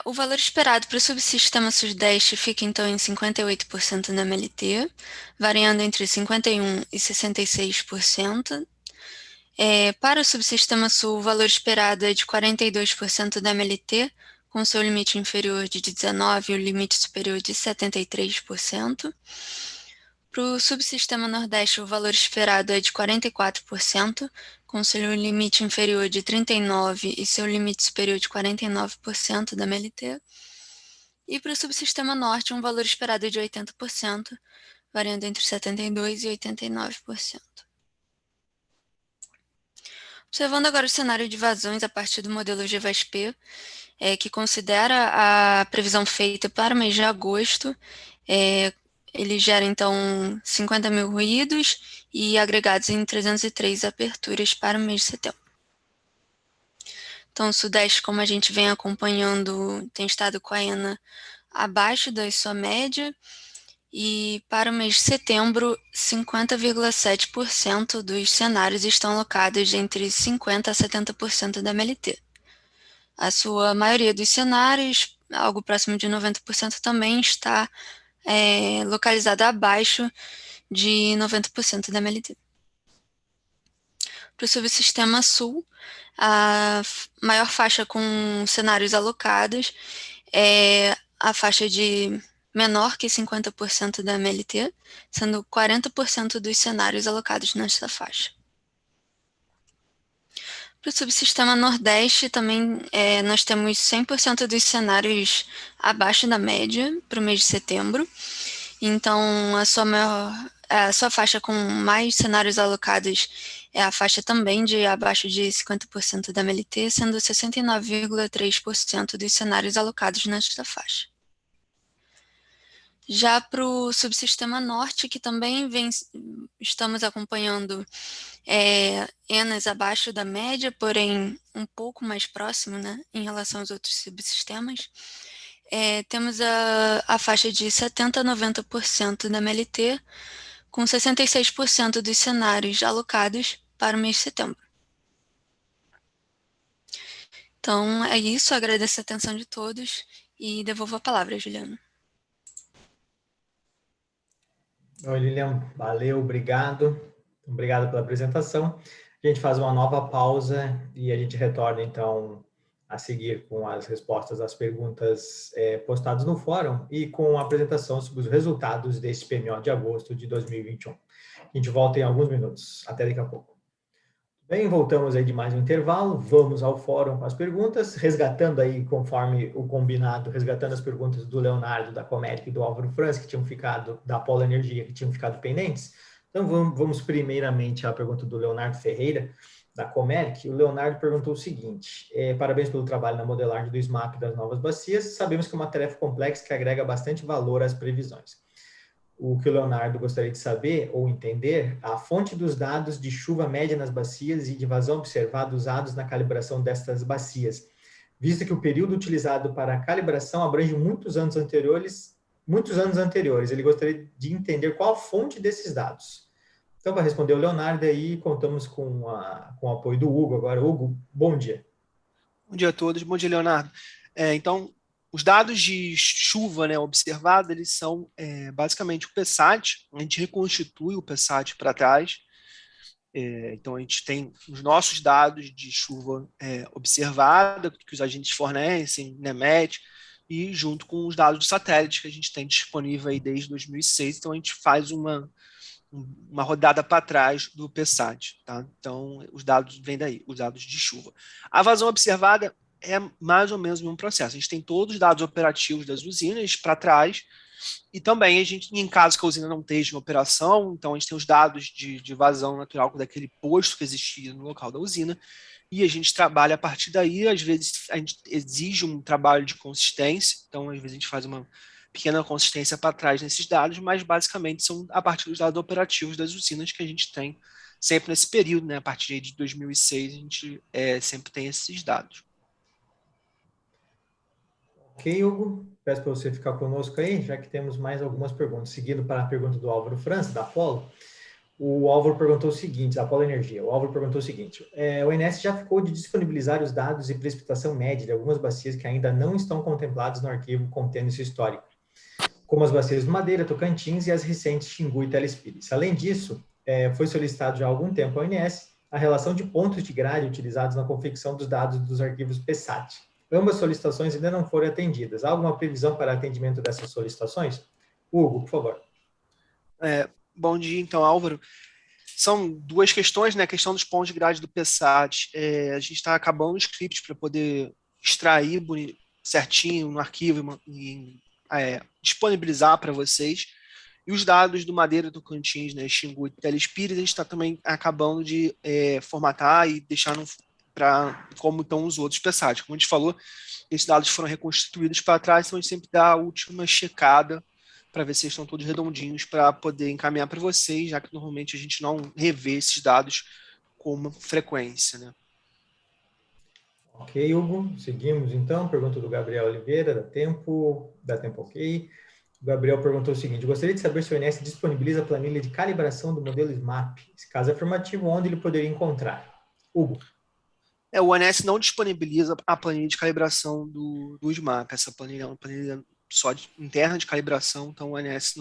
O valor esperado para o subsistema Sudeste fica então em 58% da MLT, variando entre 51% e 66%. Para o subsistema Sul, o valor esperado é de 42% da MLT, com seu limite inferior de 19% e o limite superior de 73%. Para o subsistema Nordeste, o valor esperado é de 44%, com seu limite inferior de 39% e seu limite superior de 49% da MLT. E para o subsistema Norte, um valor esperado é de 80%, variando entre 72% e 89%. Observando agora o cenário de vazões a partir do modelo GVASP, que considera a previsão feita para o mês de agosto, ele gera, então, 50 mil ruídos e agregados em 303 aperturas para o mês de setembro. Então, o Sudeste, como a gente vem acompanhando, tem estado com a ENA abaixo da sua média, e para o mês de setembro, 50,7% dos cenários estão alocados entre 50% a 70% da MLT. A sua maioria dos cenários, algo próximo de 90%, também está localizada abaixo de 90% da MLT. Para o subsistema Sul, a maior faixa com cenários alocados é a faixa de menor que 50% da MLT, sendo 40% dos cenários alocados nesta faixa. Para o subsistema Nordeste, também nós temos 100% dos cenários abaixo da média para o mês de setembro. Então, a sua faixa com mais cenários alocados é a faixa também de abaixo de 50% da MLT, sendo 69,3% dos cenários alocados nesta faixa. Já para o subsistema Norte, que também estamos acompanhando ENAs abaixo da média, porém um pouco mais próximo, né, em relação aos outros subsistemas. Temos a faixa de 70% a 90% da MLT, com 66% dos cenários alocados para o mês de setembro. Então, é isso. Agradeço a atenção de todos e devolvo a palavra, Juliana. Oi, Lilian. Valeu, obrigado. Obrigado pela apresentação. A gente faz uma nova pausa e a gente retorna, então, a seguir com as respostas às perguntas postadas no fórum e com a apresentação sobre os resultados desse PMO de agosto de 2021. A gente volta em alguns minutos. Até daqui a pouco. Bem, voltamos aí de mais um intervalo, vamos ao fórum com as perguntas, resgatando aí, conforme o combinado, resgatando as perguntas do Leonardo, da Comeric e do Álvaro Franz, que tinham ficado, da Polo Energia, que tinham ficado pendentes. Então, vamos primeiramente à pergunta do Leonardo Ferreira, da Comeric. O Leonardo perguntou o seguinte: parabéns pelo trabalho na modelagem do SMAP das novas bacias, sabemos que é uma tarefa complexa que agrega bastante valor às previsões. O que o Leonardo gostaria de saber ou entender, a fonte dos dados de chuva média nas bacias e de vazão observada usados na calibração destas bacias, visto que o período utilizado para a calibração abrange muitos anos anteriores. Ele gostaria de entender qual a fonte desses dados. Então, para responder o Leonardo, aí contamos com o apoio do Hugo. Agora, Hugo, bom dia. Bom dia a todos, bom dia, Leonardo. Então, os dados de chuva, né, observados, eles são basicamente o PSAT. A gente reconstitui o PSAT para trás. Então, a gente tem os nossos dados de chuva observada, que os agentes fornecem, NEMET, e junto com os dados do satélite que a gente tem disponível aí desde 2006. Então, a gente faz uma rodada para trás do PSAT. Tá? Então, os dados vêm daí, os dados de chuva. A vazão observada é mais ou menos o mesmo processo. A gente tem todos os dados operativos das usinas para trás e também a gente, em caso que a usina não esteja em operação, então a gente tem os dados de vazão natural daquele posto que existia no local da usina e a gente trabalha a partir daí. Às vezes a gente exige um trabalho de consistência, então às vezes a gente faz uma pequena consistência para trás nesses dados, mas basicamente são a partir dos dados operativos das usinas que a gente tem sempre nesse período, né? A partir de 2006 a gente sempre tem esses dados. Ok, Hugo, peço para você ficar conosco aí, já que temos mais algumas perguntas. Seguindo para a pergunta do Álvaro França, da Polo, o Álvaro perguntou o seguinte, da Polo Energia, o Álvaro perguntou o seguinte: o INS já ficou de disponibilizar os dados de precipitação média de algumas bacias que ainda não estão contemplados no arquivo contendo esse histórico, como as bacias do Madeira, Tocantins e as recentes Xingu e Telespires. Além disso, foi solicitado já há algum tempo ao INS a relação de pontos de grade utilizados na confecção dos dados dos arquivos PSAT. Ambas solicitações ainda não foram atendidas. Há alguma previsão para atendimento dessas solicitações? Hugo, por favor. Bom dia, então, Álvaro. São duas questões, né? A questão dos pontos de grade do PSAT. A gente está acabando o script para poder extrair certinho no arquivo e disponibilizar para vocês. E os dados do Madeira, do Tocantins, né, Xingu e Telespires, a gente está também acabando de formatar e deixar como estão os outros PSAT. Como a gente falou, esses dados foram reconstituídos para trás, então a gente sempre dá a última checada para ver se eles estão todos redondinhos para poder encaminhar para vocês, já que normalmente a gente não revê esses dados com uma frequência, né? Ok, Hugo. Seguimos, então. Pergunta do Gabriel Oliveira, da Tempo ok. O Gabriel perguntou o seguinte: gostaria de saber se o INS disponibiliza a planilha de calibração do modelo SMAP. Se caso afirmativo, onde ele poderia encontrar? Hugo. O INS não disponibiliza a planilha de calibração do SMAP. Essa planilha é uma planilha só interna de calibração, então o INS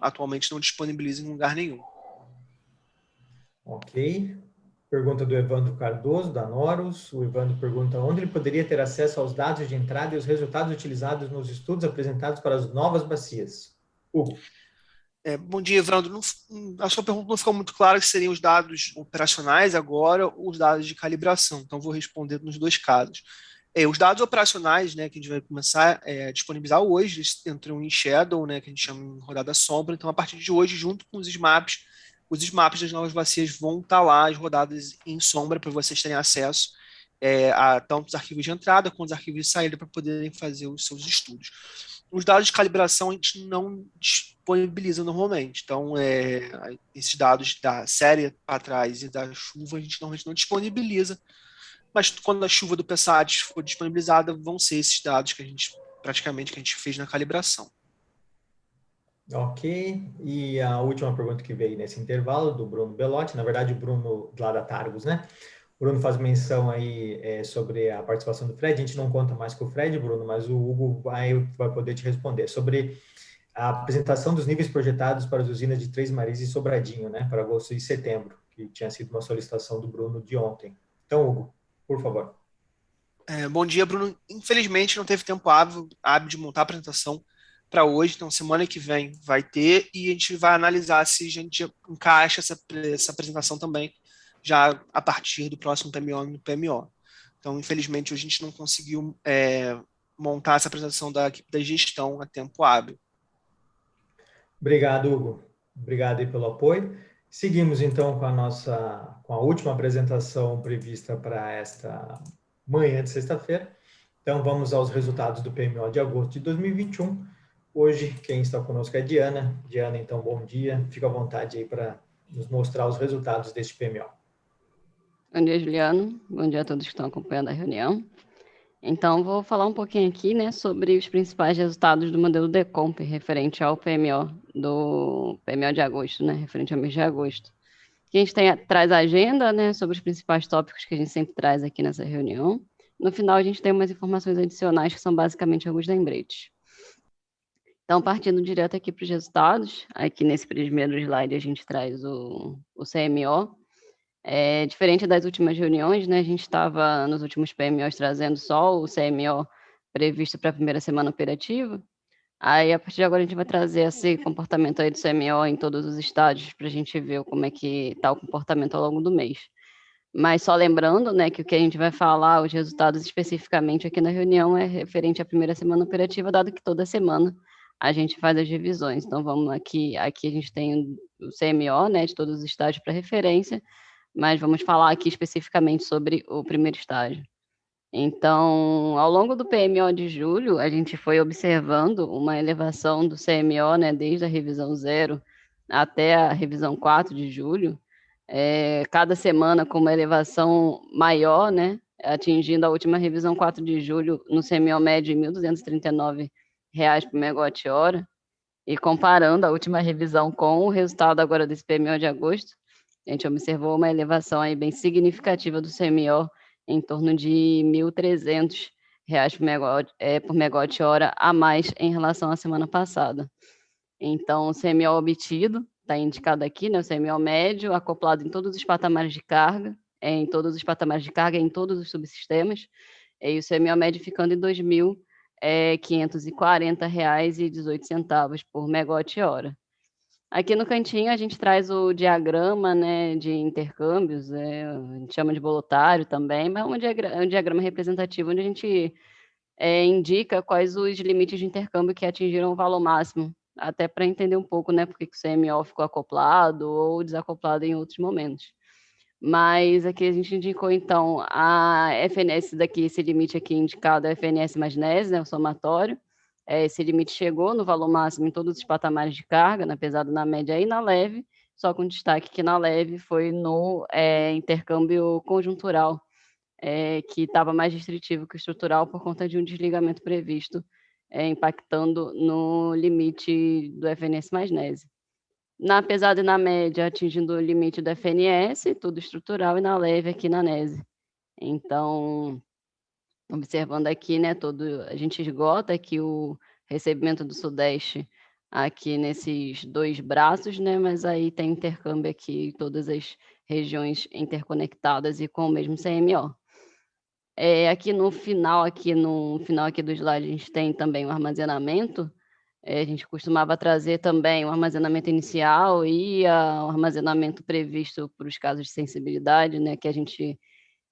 atualmente não disponibiliza em lugar nenhum. Ok. Pergunta do Evandro Cardoso, da Noros. O Evandro pergunta onde ele poderia ter acesso aos dados de entrada e os resultados utilizados nos estudos apresentados para as novas bacias. Hugo. Bom dia, Evandro. A sua pergunta não ficou muito clara, que seriam os dados operacionais agora ou os dados de calibração. Então, vou responder nos dois casos. Os dados operacionais, né, que a gente vai começar a disponibilizar hoje, eles entram em Shadow, né, que a gente chama em rodada sombra. Então, a partir de hoje, junto com os SMAPs das novas bacias vão estar lá, as rodadas em sombra, para vocês terem acesso a tanto os arquivos de entrada quanto os arquivos de saída para poderem fazer os seus estudos. Os dados de calibração a gente não disponibiliza normalmente. Então, esses dados da série para trás e da chuva a gente normalmente não disponibiliza. Mas quando a chuva do PSAT for disponibilizada, vão ser esses dados que a gente fez na calibração. Ok, e a última pergunta que veio nesse intervalo, do Bruno Belotti, na verdade o Bruno lá da Targos, né? O Bruno faz menção aí sobre a participação do Fred, a gente não conta mais com o Fred, Bruno, mas o Hugo vai poder te responder, sobre a apresentação dos níveis projetados para as usinas de Três Marias e Sobradinho, né, para agosto e setembro, que tinha sido uma solicitação do Bruno de ontem. Então, Hugo, por favor. Bom dia, Bruno. Infelizmente não teve tempo hábil de montar a apresentação para hoje, então semana que vem vai ter e a gente vai analisar se a gente encaixa essa apresentação também já a partir do próximo PMO no PMO. Então, infelizmente, hoje a gente não conseguiu montar essa apresentação da equipe da gestão a tempo hábil. Obrigado, Hugo. Obrigado aí pelo apoio. Seguimos, então, com a última apresentação prevista para esta manhã de sexta-feira. Então, vamos aos resultados do PMO de agosto de 2021. Hoje, quem está conosco é a Diana. Diana, então, bom dia. Fica à vontade aí para nos mostrar os resultados deste PMO. Bom dia, Juliano. Bom dia a todos que estão acompanhando a reunião. Então, vou falar um pouquinho aqui, né, sobre os principais resultados do modelo Decomp referente ao PMO de agosto, né, referente ao mês de agosto. Aqui a gente traz a agenda, né, sobre os principais tópicos que a gente sempre traz aqui nessa reunião. No final, a gente tem umas informações adicionais que são basicamente alguns lembretes. Então, partindo direto aqui para os resultados, aqui nesse primeiro slide a gente traz o CMO. Diferente das últimas reuniões, né, a gente estava nos últimos PMOs trazendo só o CMO previsto para a primeira semana operativa. Aí, a partir de agora, a gente vai trazer esse comportamento aí do CMO em todos os estágios para a gente ver como é que está o comportamento ao longo do mês. Mas só lembrando, né, que o que a gente vai falar, os resultados especificamente aqui na reunião é referente à primeira semana operativa, dado que toda semana a gente faz as revisões. Então, vamos aqui a gente tem o CMO, né, de todos os estágios para referência, mas vamos falar aqui especificamente sobre o primeiro estágio. Então, ao longo do PMO de julho, a gente foi observando uma elevação do CMO, né, desde a revisão 0 até a revisão 4 de julho, cada semana com uma elevação maior, né, atingindo a última revisão 4 de julho no CMO médio em R$ 1.239 por megawatt-hora, e comparando a última revisão com o resultado agora desse PMO de agosto, a gente observou uma elevação aí bem significativa do CMO em torno de R$ 1.300 por megawatt-hora a mais em relação à semana passada. Então, o CMO obtido está indicado aqui, né, o CMO médio, acoplado em todos os patamares de carga, em todos os os subsistemas, e o CMO médio ficando em R$ 2.540,18 por megawatt-hora. Aqui no cantinho a gente traz o diagrama, né, de intercâmbios, a gente chama de bolotário também, mas é um diagrama representativo onde a gente indica quais os limites de intercâmbio que atingiram o valor máximo, até para entender um pouco, né, por que o CMO ficou acoplado ou desacoplado em outros momentos. Mas aqui a gente indicou, então, a FNS daqui, esse limite aqui indicado é o FNS mais NES, né, o somatório. Esse limite chegou no valor máximo em todos os patamares de carga, na pesada, na média e na leve, só com destaque que na leve foi no intercâmbio conjuntural, que estava mais restritivo que o estrutural por conta de um desligamento previsto, impactando no limite do FNS mais NES. Na pesada e na média, atingindo o limite do FNS, tudo estrutural, e na leve aqui na NES. Então, observando aqui, né, a gente esgota aqui o recebimento do Sudeste aqui nesses dois braços, né, mas aí tem intercâmbio aqui em todas as regiões interconectadas e com o mesmo CMO. Aqui no final aqui do slide, a gente tem também o armazenamento. A gente costumava trazer também o armazenamento inicial e o armazenamento previsto para os casos de sensibilidade, né, que a gente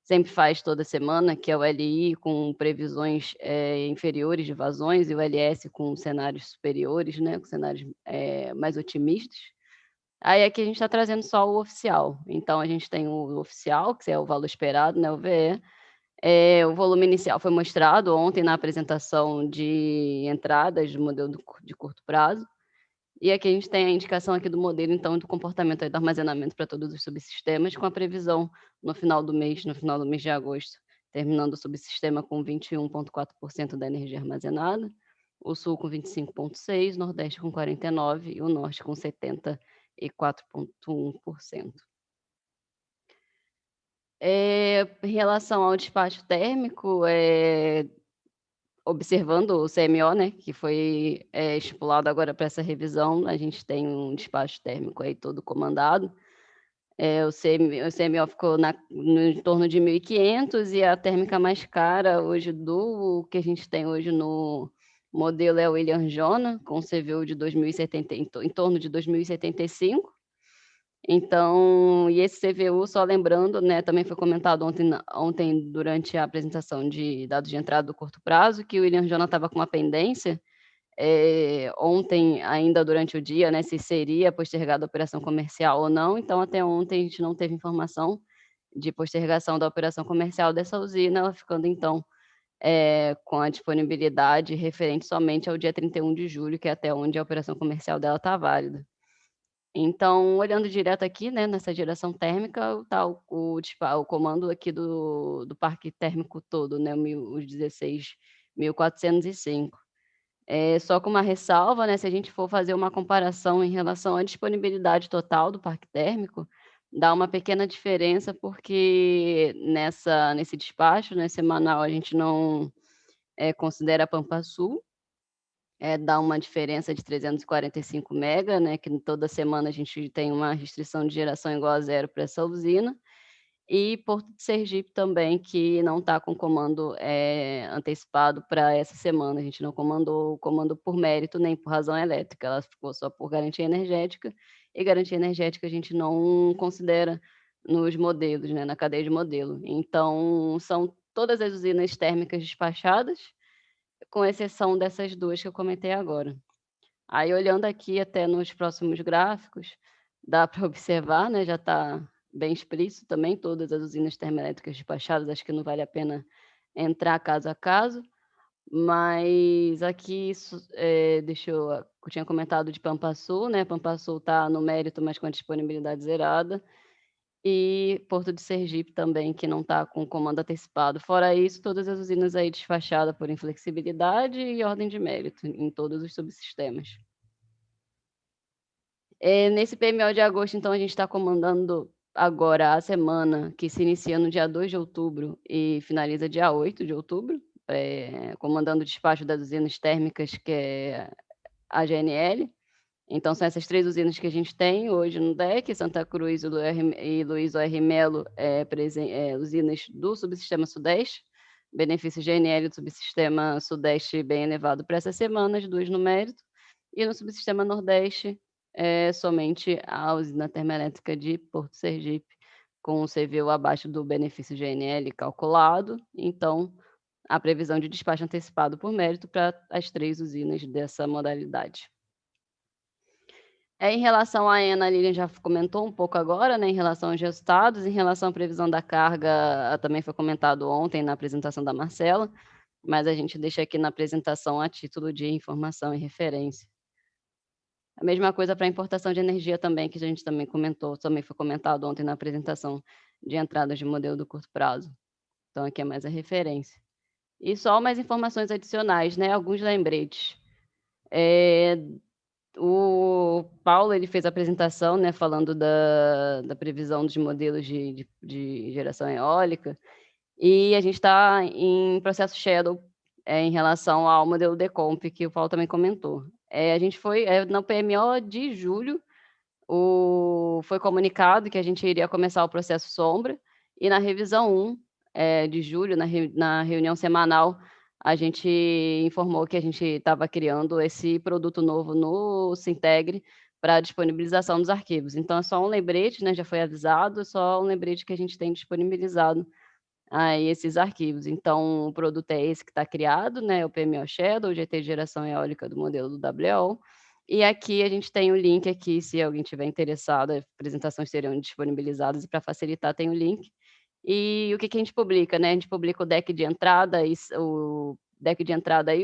sempre faz toda semana, que é o LI com previsões inferiores de vazões e o LS com cenários superiores, né, com cenários mais otimistas. Aí aqui a gente está trazendo só o oficial. Então, a gente tem o oficial, que é o valor esperado, né, o VE, O volume inicial foi mostrado ontem na apresentação de entradas do modelo de curto prazo. E aqui a gente tem a indicação aqui do modelo, então, do comportamento aí do armazenamento para todos os subsistemas, com a previsão no final do mês de agosto, terminando o subsistema com 21,4% da energia armazenada, o Sul com 25,6%, Nordeste com 49% e o Norte com 74,1%. Em relação ao despacho térmico, observando o CMO, né, que foi estipulado agora para essa revisão, a gente tem um despacho térmico aí todo comandado. O CMO ficou no em torno de 1.500 e a térmica mais cara hoje do que a gente tem hoje no modelo é o William Jona, com CVU de 2070, em torno de 2075. Então, e esse CVU, só lembrando, né, também foi comentado ontem durante a apresentação de dados de entrada do curto prazo, que o William Jona estava com uma pendência, ontem, ainda durante o dia, né, se seria postergada a operação comercial ou não. Então, até ontem a gente não teve informação de postergação da operação comercial dessa usina, ela ficando, então, com a disponibilidade referente somente ao dia 31 de julho, que é até onde a operação comercial dela está válida. Então, olhando direto aqui, né, nessa geração térmica, tá o comando aqui do parque térmico todo, né, os 16.405. Só com uma ressalva, né, se a gente for fazer uma comparação em relação à disponibilidade total do parque térmico, dá uma pequena diferença, porque nesse despacho, né, semanal, a gente não considera a Pampa Sul, dá uma diferença de 345 mega, né, que toda semana a gente tem uma restrição de geração igual a zero para essa usina, e Porto de Sergipe também, que não está com comando antecipado para essa semana, a gente não comandou o comando por mérito nem por razão elétrica, ela ficou só por garantia energética, e garantia energética a gente não considera nos modelos, né, na cadeia de modelo. Então, são todas as usinas térmicas despachadas, com exceção dessas duas que eu comentei agora. Aí, olhando aqui até nos próximos gráficos, dá para observar, né, já está bem explícito também, todas as usinas termoelétricas despachadas, acho que não vale a pena entrar caso a caso, mas aqui, eu tinha comentado de Pampa Sul, né, Pampa Sul está no mérito, mas com a disponibilidade zerada, e Porto de Sergipe também, que não está com comando antecipado. Fora isso, todas as usinas aí desfachadas por inflexibilidade e ordem de mérito em todos os subsistemas. Nesse PMO de agosto, então, a gente está comandando agora a semana que se inicia no dia 2 de outubro e finaliza dia 8 de outubro, comandando o despacho das usinas térmicas, que é a GNL. Então, são essas 3 usinas que a gente tem hoje no DEC, Santa Cruz e Luiz O.R. Melo, usinas do subsistema Sudeste, benefício GNL do subsistema Sudeste bem elevado para essas semanas, 2 no mérito, e no subsistema Nordeste, somente a usina termoelétrica de Porto Sergipe, com o CVU abaixo do benefício GNL calculado, então, a previsão de despacho antecipado por mérito para as 3 usinas dessa modalidade. Em relação à ENA, a Lilian já comentou um pouco agora, né, em relação aos resultados, em relação à previsão da carga, também foi comentado ontem na apresentação da Marcela, mas a gente deixa aqui na apresentação a título de informação e referência. A mesma coisa para a importação de energia também, que a gente também comentou, também foi comentado ontem na apresentação de entradas de modelo do curto prazo. Então, aqui é mais a referência. E só mais informações adicionais, né, alguns lembretes. O Paulo, ele fez a apresentação, né, falando da previsão dos modelos de geração eólica, e a gente está em processo shadow em relação ao modelo Decomp, que o Paulo também comentou. A gente foi, no PMO de julho, foi comunicado que a gente iria começar o processo sombra, e na revisão 1 de julho, na reunião semanal, a gente informou que a gente estava criando esse produto novo no Sintegre para disponibilização dos arquivos. Então, é só um lembrete, né, já foi avisado, é só um lembrete que a gente tem disponibilizado aí esses arquivos. Então, o produto é esse que está criado, né, o PMO Shadow, o GT de geração eólica do modelo do WO. E aqui a gente tem o link aqui, se alguém tiver interessado, as apresentações serão disponibilizadas, e para facilitar tem o link. E o que a gente publica, né? A gente publica o deck de entrada e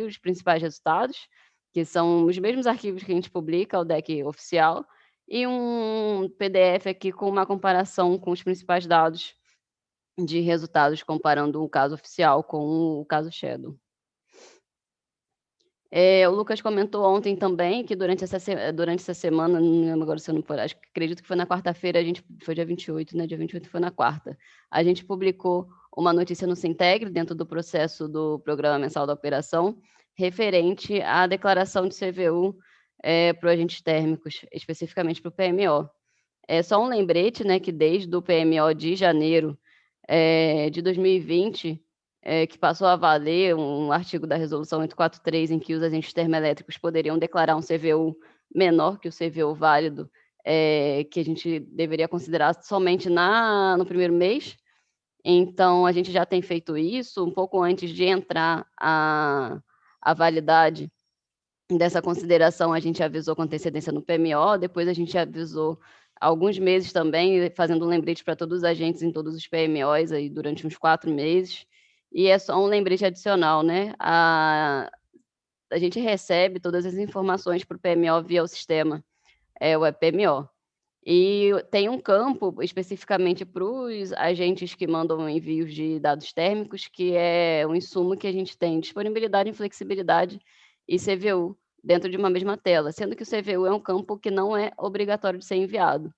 os principais resultados, que são os mesmos arquivos que a gente publica, o deck oficial, e um PDF aqui com uma comparação com os principais dados de resultados, comparando o caso oficial com o caso Shadow. O Lucas comentou ontem também que durante essa semana, não lembro agora se eu não for, acredito que foi na quarta-feira, foi dia 28, né? Dia 28 foi na quarta. A gente publicou uma notícia no Sintegre, dentro do processo do Programa Mensal da Operação, referente à declaração de CVU para os agentes térmicos, especificamente para o PMO. É só um lembrete, né, que desde o PMO de janeiro de 2020, que passou a valer um artigo da Resolução 843, em que os agentes termoelétricos poderiam declarar um CVU menor que o CVU válido, que a gente deveria considerar somente no primeiro mês. Então, a gente já tem feito isso um pouco antes de entrar a validade dessa consideração. A gente avisou com antecedência no PMO, depois a gente avisou há alguns meses também, fazendo um lembrete para todos os agentes em todos os PMOs aí durante uns 4 meses. E é só um lembrete adicional, né? A gente recebe todas as informações para o PMO via o sistema, o PMO. E tem um campo especificamente para os agentes que mandam envios de dados térmicos, que é um insumo que a gente tem disponibilidade, inflexibilidade e CVU dentro de uma mesma tela, sendo que o CVU é um campo que não é obrigatório de ser enviado.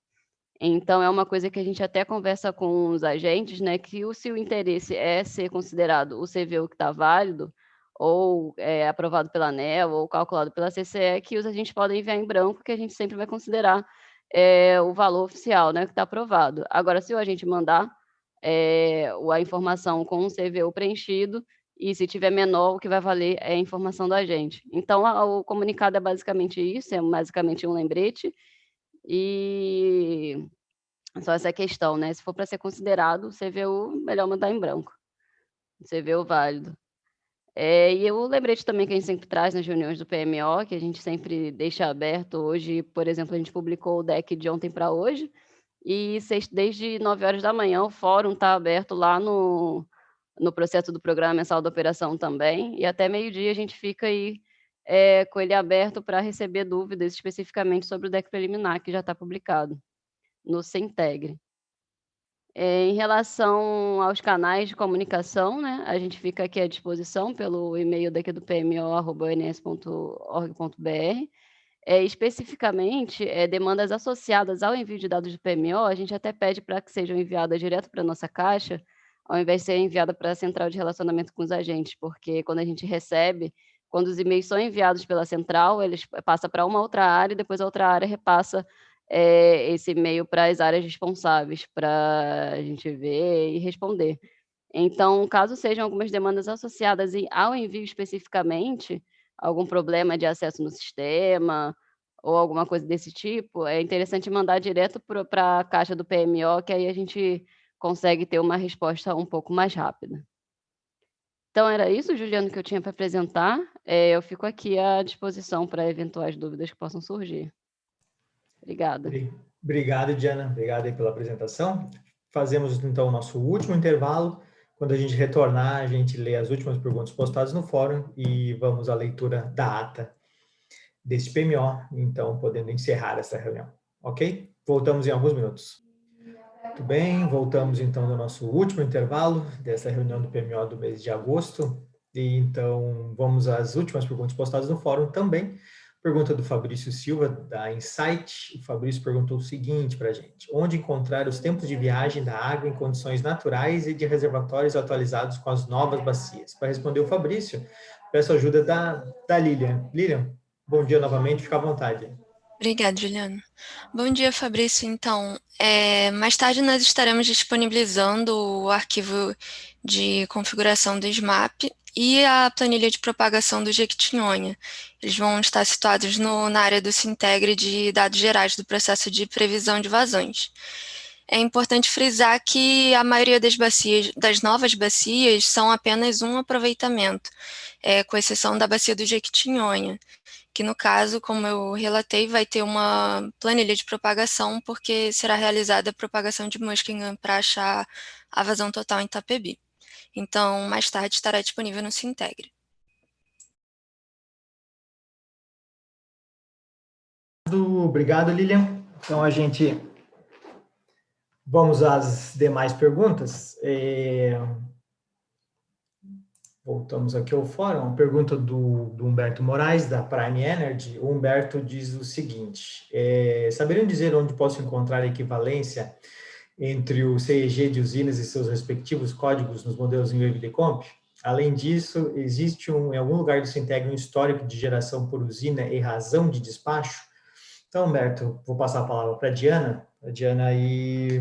Então, é uma coisa que a gente até conversa com os agentes, né, que se o interesse é ser considerado o CVU que está válido, ou aprovado pela ANEEL, ou calculado pela CCE, que os agentes podem enviar em branco, que a gente sempre vai considerar o valor oficial, né, que está aprovado. Agora, se o agente mandar a informação com um CVU preenchido, e se tiver menor, o que vai valer é a informação do agente. Então, o comunicado é basicamente isso, é basicamente um lembrete, e só essa questão, né? Se for para ser considerado o CVU, melhor mandar em branco. O CVU válido. E o lembrete também que a gente sempre traz nas reuniões do PMO, que a gente sempre deixa aberto. Hoje, por exemplo, a gente publicou o deck de ontem para hoje, e desde 9 horas da manhã o fórum está aberto lá no processo do Programa Mensal da Operação também, e até meio-dia a gente fica aí com ele aberto para receber dúvidas especificamente sobre o deck preliminar, que já está publicado no Sintegre. Em relação aos canais de comunicação, né, a gente fica aqui à disposição pelo e-mail daqui do pmo@ons.org.br. Especificamente, demandas associadas ao envio de dados do PMO, a gente até pede para que sejam enviadas direto para a nossa caixa, ao invés de ser enviada para a central de relacionamento com os agentes, porque quando a gente recebe, quando os e-mails são enviados pela central, eles passam para uma outra área e depois a outra área repassa esse e-mail para as áreas responsáveis, para a gente ver e responder. Então, caso sejam algumas demandas associadas ao envio especificamente, algum problema de acesso no sistema ou alguma coisa desse tipo, é interessante mandar direto para a caixa do PMO, que aí a gente consegue ter uma resposta um pouco mais rápida. Então, era isso, Juliano, que eu tinha para apresentar. Eu fico aqui à disposição para eventuais dúvidas que possam surgir. Obrigada. Obrigado, Diana. Obrigado aí pela apresentação. Fazemos, então, o nosso último intervalo. Quando a gente retornar, a gente lê as últimas perguntas postadas no fórum e vamos à leitura da ata deste PMO, então, podendo encerrar essa reunião. Ok? Voltamos em alguns minutos. Muito bem, voltamos, então, no nosso último intervalo dessa reunião do PMO do mês de agosto. E, então, vamos às últimas perguntas postadas no fórum também. Pergunta do Fabrício Silva, da Insight. O Fabrício perguntou o seguinte para a gente: onde encontrar os tempos de viagem da água em condições naturais e de reservatórios atualizados com as novas bacias? Para responder o Fabrício, peço a ajuda da Lilian. Lilian, bom dia novamente, fica à vontade. Obrigada, Juliana. Bom dia, Fabrício. Então, mais tarde nós estaremos disponibilizando o arquivo de configuração do SMAP e a planilha de propagação do Jequitinhonha. Eles vão estar situados na área do Sintegre de dados gerais do processo de previsão de vazões. É importante frisar que a maioria das novas bacias são apenas um aproveitamento, com exceção da bacia do Jequitinhonha. que no caso, como eu relatei, vai ter uma planilha de propagação, porque será realizada a propagação de Muskingum para achar a vazão total em Itapebi. Então, mais tarde estará disponível no Sintegre. Obrigado, Lilian. Então, vamos às demais perguntas. Voltamos aqui ao fórum. A pergunta do Humberto Moraes, da Prime Energy. O Humberto diz o seguinte: saberiam dizer onde posso encontrar a equivalência entre o CEG de usinas e seus respectivos códigos nos modelos em Wave Decomp? Além disso, existe em algum lugar do Sintegre um histórico de geração por usina e razão de despacho? Então, Humberto, vou passar a palavra para a Diana aí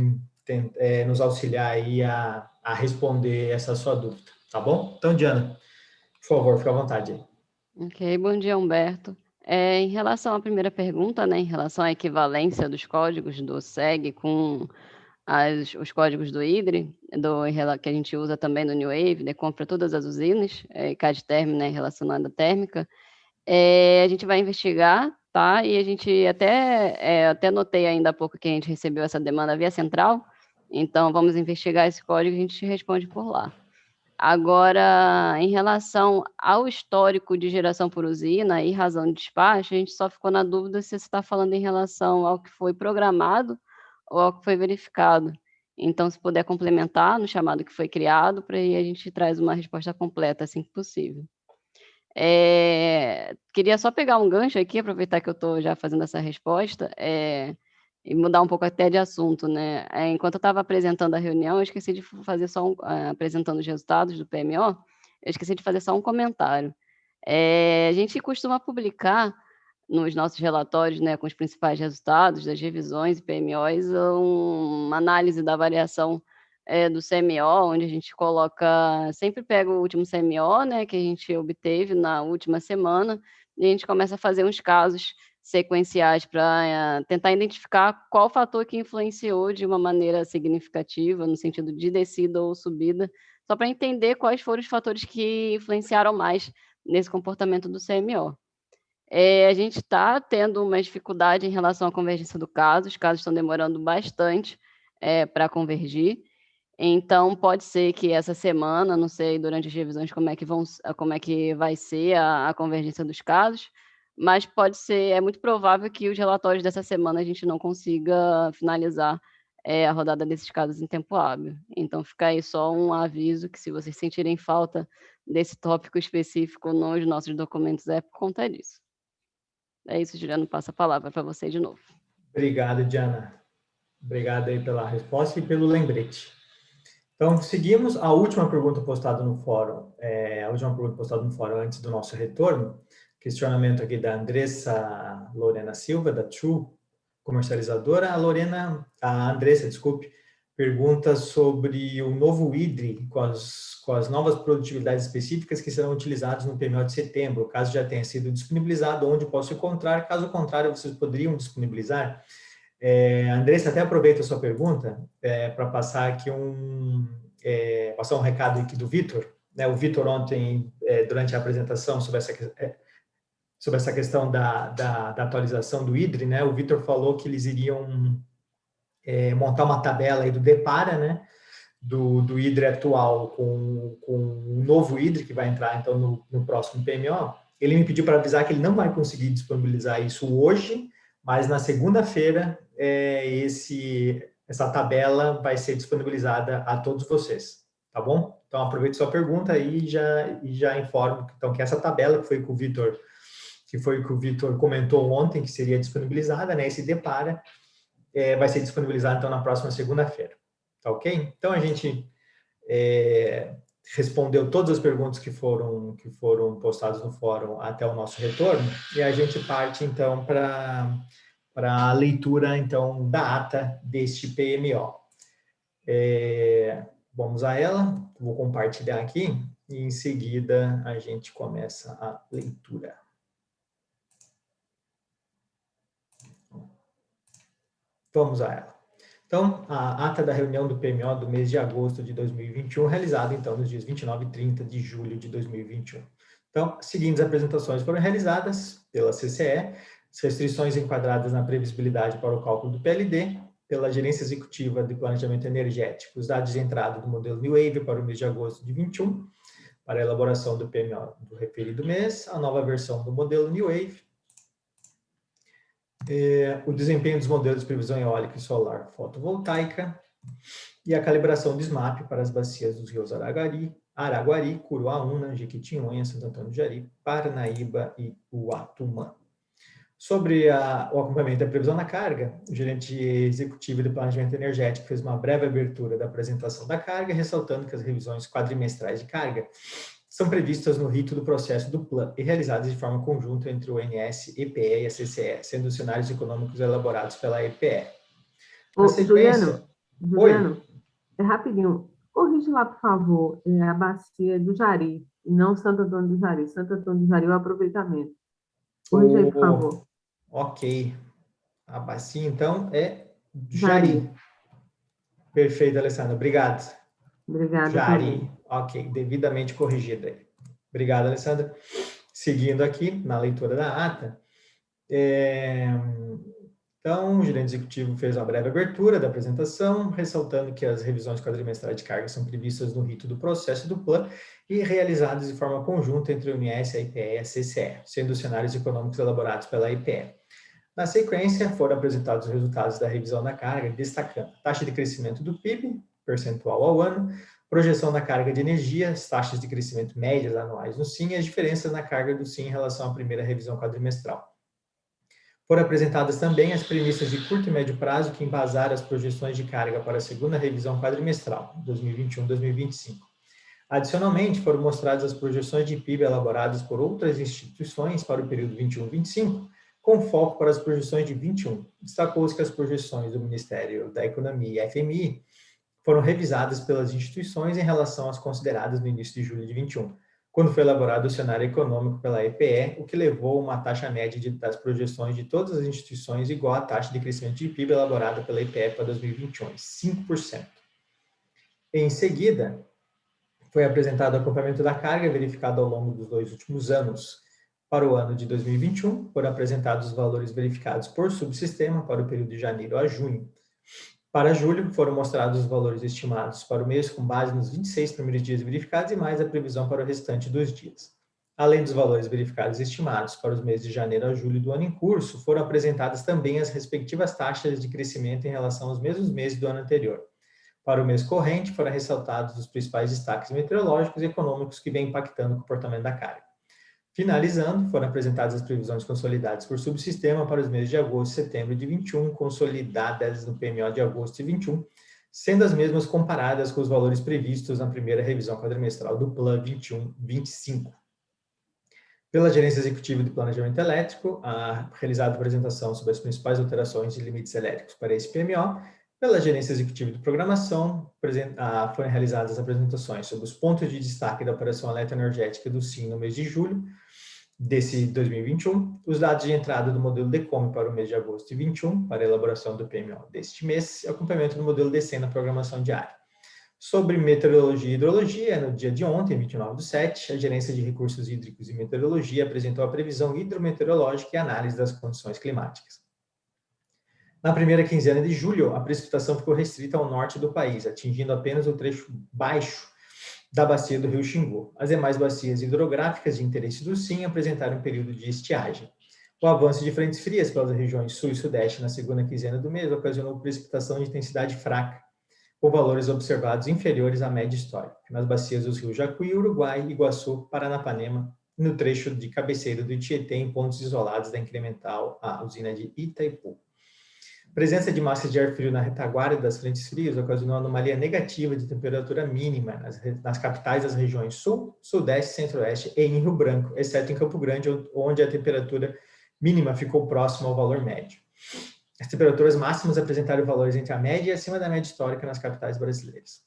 nos auxiliar aí a responder essa sua dúvida, tá bom? Então, Diana, por favor, fique à vontade aí. Ok, bom dia, Humberto. Em relação à primeira pergunta, né, em relação à equivalência dos códigos do SEG com os códigos do IDRI, que a gente usa também no New Wave, né, compra todas as usinas, CAD term, né, relacionada à térmica, a gente vai investigar, tá? E a gente até notei ainda há pouco que a gente recebeu essa demanda via central, então vamos investigar esse código e a gente responde por lá. Agora, em relação ao histórico de geração por usina e razão de despacho, a gente só ficou na dúvida se você está falando em relação ao que foi programado ou ao que foi verificado. Então, se puder complementar no chamado que foi criado, para aí a gente traz uma resposta completa assim que possível. Queria só pegar um gancho aqui, aproveitar que eu estou já fazendo essa resposta, e mudar um pouco até de assunto, né? Enquanto eu estava apresentando a reunião, eu esqueci de fazer apresentando os resultados do PMO, eu esqueci de fazer só um comentário. A gente costuma publicar nos nossos relatórios, né, com os principais resultados das revisões e PMOs, uma análise da variação do CMO, onde a gente sempre pega o último CMO, né, que a gente obteve na última semana, e a gente começa a fazer uns casos sequenciais para tentar identificar qual fator que influenciou de uma maneira significativa, no sentido de descida ou subida, só para entender quais foram os fatores que influenciaram mais nesse comportamento do CMO. A gente está tendo uma dificuldade em relação à convergência do caso, os casos estão demorando bastante para convergir, então pode ser que essa semana, não sei durante as revisões como é que vai ser a convergência dos casos, mas é muito provável que os relatórios dessa semana a gente não consiga finalizar a rodada desses casos em tempo hábil. Então fica aí só um aviso que se vocês sentirem falta desse tópico específico nos nossos documentos é por conta disso. É isso, Juliano, passa a palavra para você de novo. Obrigado, Diana. Obrigado aí pela resposta e pelo lembrete. Então, seguimos a última pergunta postada no fórum, antes do nosso retorno, questionamento aqui da Andressa Lorena Silva, da True Comercializadora. A Andressa, desculpe, pergunta sobre o novo IDRI com as novas produtividades específicas que serão utilizadas no PMO de setembro, caso já tenha sido disponibilizado, onde posso encontrar, caso contrário, vocês poderiam disponibilizar? Andressa, até aproveito a sua pergunta para passar aqui passar um recado aqui do Vitor. Né? O Vitor ontem, durante a apresentação sobre essa questão da atualização do IDRI, né? O Vitor falou que eles iriam montar uma tabela aí do Depara, né? Do IDRI atual com o novo IDRI que vai entrar então no próximo PMO. Ele me pediu para avisar que ele não vai conseguir disponibilizar isso hoje, mas na segunda-feira essa tabela vai ser disponibilizada a todos vocês, tá bom? Então aproveito sua pergunta e já informo então, que essa tabela que foi o que o Vitor comentou ontem que seria disponibilizada, né? Esse Depara vai ser disponibilizado então na próxima segunda-feira, tá ok? Então a gente respondeu todas as perguntas que foram postadas no fórum até o nosso retorno e a gente parte então para a leitura então da ata deste PMO. Vamos a ela, vou compartilhar aqui e em seguida a gente começa a leitura. Vamos a ela. Então, a ata da reunião do PMO do mês de agosto de 2021, realizada, então, nos dias 29 e 30 de julho de 2021. Então, as seguintes apresentações foram realizadas pela CCE, as restrições enquadradas na previsibilidade para o cálculo do PLD, pela Gerência Executiva de Planejamento Energético, os dados de entrada do modelo New Wave para o mês de agosto de 21, para a elaboração do PMO do referido mês, a nova versão do modelo New Wave, o desempenho dos modelos de previsão eólica e solar fotovoltaica e a calibração do SMAP para as bacias dos rios Araguari, Curuaúna, Jequitinhonha, Santo Antônio do Jari, Paranaíba e Uatumã. Sobre o acompanhamento da previsão da carga, o gerente executivo de planejamento energético fez uma breve abertura da apresentação da carga, ressaltando que as revisões quadrimestrais de carga são previstas no rito do processo do PLAN e realizadas de forma conjunta entre o ONS, EPE e a CCE, sendo os cenários econômicos elaborados pela EPE. Na sequência... Juliano, rapidinho, corrige lá, por favor, a bacia do Jari, e não Santo Antônio do Jari. Santo Antônio do Jari é o aproveitamento. Corrige aí, por favor. Ok. A bacia, então, é Jari. Perfeito, Alessandra. Obrigado. Obrigada. Jari. Ok, devidamente corrigida aí. Obrigado, Alessandra. Seguindo aqui, na leitura da ata, então, o gerente executivo fez uma breve abertura da apresentação, ressaltando que as revisões quadrimestrais de carga são previstas no rito do processo do PLAN e realizadas de forma conjunta entre a UNS, a IPE e a CCE, sendo os cenários econômicos elaborados pela IPE. Na sequência, foram apresentados os resultados da revisão da carga, destacando a taxa de crescimento do PIB, percentual ao ano, projeção da carga de energia, as taxas de crescimento médias anuais no SIM e as diferenças na carga do SIM em relação à primeira revisão quadrimestral. Foram apresentadas também as premissas de curto e médio prazo que embasaram as projeções de carga para a segunda revisão quadrimestral, 2021-2025. Adicionalmente, foram mostradas as projeções de PIB elaboradas por outras instituições para o período 21-25, com foco para as projeções de 21. Destacou-se que as projeções do Ministério da Economia e FMI foram revisadas pelas instituições em relação às consideradas no início de julho de 21, quando foi elaborado o cenário econômico pela EPE, o que levou a uma taxa média das projeções de todas as instituições igual à taxa de crescimento de PIB elaborada pela EPE para 2021, 5%. Em seguida, foi apresentado o acompanhamento da carga verificado ao longo dos 2 últimos anos. Para o ano de 2021, foram apresentados os valores verificados por subsistema para o período de janeiro a junho. Para julho, foram mostrados os valores estimados para o mês com base nos 26 primeiros dias verificados e mais a previsão para o restante dos dias. Além dos valores verificados e estimados para os meses de janeiro a julho do ano em curso, foram apresentadas também as respectivas taxas de crescimento em relação aos mesmos meses do ano anterior. Para o mês corrente, foram ressaltados os principais destaques meteorológicos e econômicos que vêm impactando o comportamento da carga. Finalizando, foram apresentadas as previsões consolidadas por subsistema para os meses de agosto e setembro de 21, consolidadas no PMO de agosto de 21, sendo as mesmas comparadas com os valores previstos na primeira revisão quadrimestral do PLAN 21-25. Pela Gerência Executiva de Planejamento Elétrico, realizada a apresentação sobre as principais alterações de limites elétricos para esse PMO. Pela Gerência Executiva de Programação, foram realizadas as apresentações sobre os pontos de destaque da operação eletroenergética do SIM no mês de julho desse 2021, os dados de entrada do modelo DECOM para o mês de agosto de 21, para a elaboração do PMO deste mês, e acompanhamento do modelo DC na programação diária. Sobre meteorologia e hidrologia, no dia de ontem, 29/7, a Gerência de Recursos Hídricos e Meteorologia apresentou a previsão hidrometeorológica e análise das condições climáticas. Na primeira quinzena de julho, a precipitação ficou restrita ao norte do país, atingindo apenas o trecho baixo da bacia do rio Xingu. As demais bacias hidrográficas de interesse do SIM apresentaram um período de estiagem. O avanço de frentes frias pelas regiões sul e sudeste na segunda quinzena do mês ocasionou precipitação de intensidade fraca, com valores observados inferiores à média histórica, nas bacias dos rios Jacuí, Uruguai, Iguaçu, Paranapanema, e no trecho de cabeceira do Tietê, em pontos isolados da incremental à usina de Itaipu. A presença de massas de ar frio na retaguarda das frentes frias ocasionou anomalia negativa de temperatura mínima nas capitais das regiões Sul, Sudeste, Centro-Oeste e em Rio Branco, exceto em Campo Grande, onde a temperatura mínima ficou próxima ao valor médio. As temperaturas máximas apresentaram valores entre a média e acima da média histórica nas capitais brasileiras.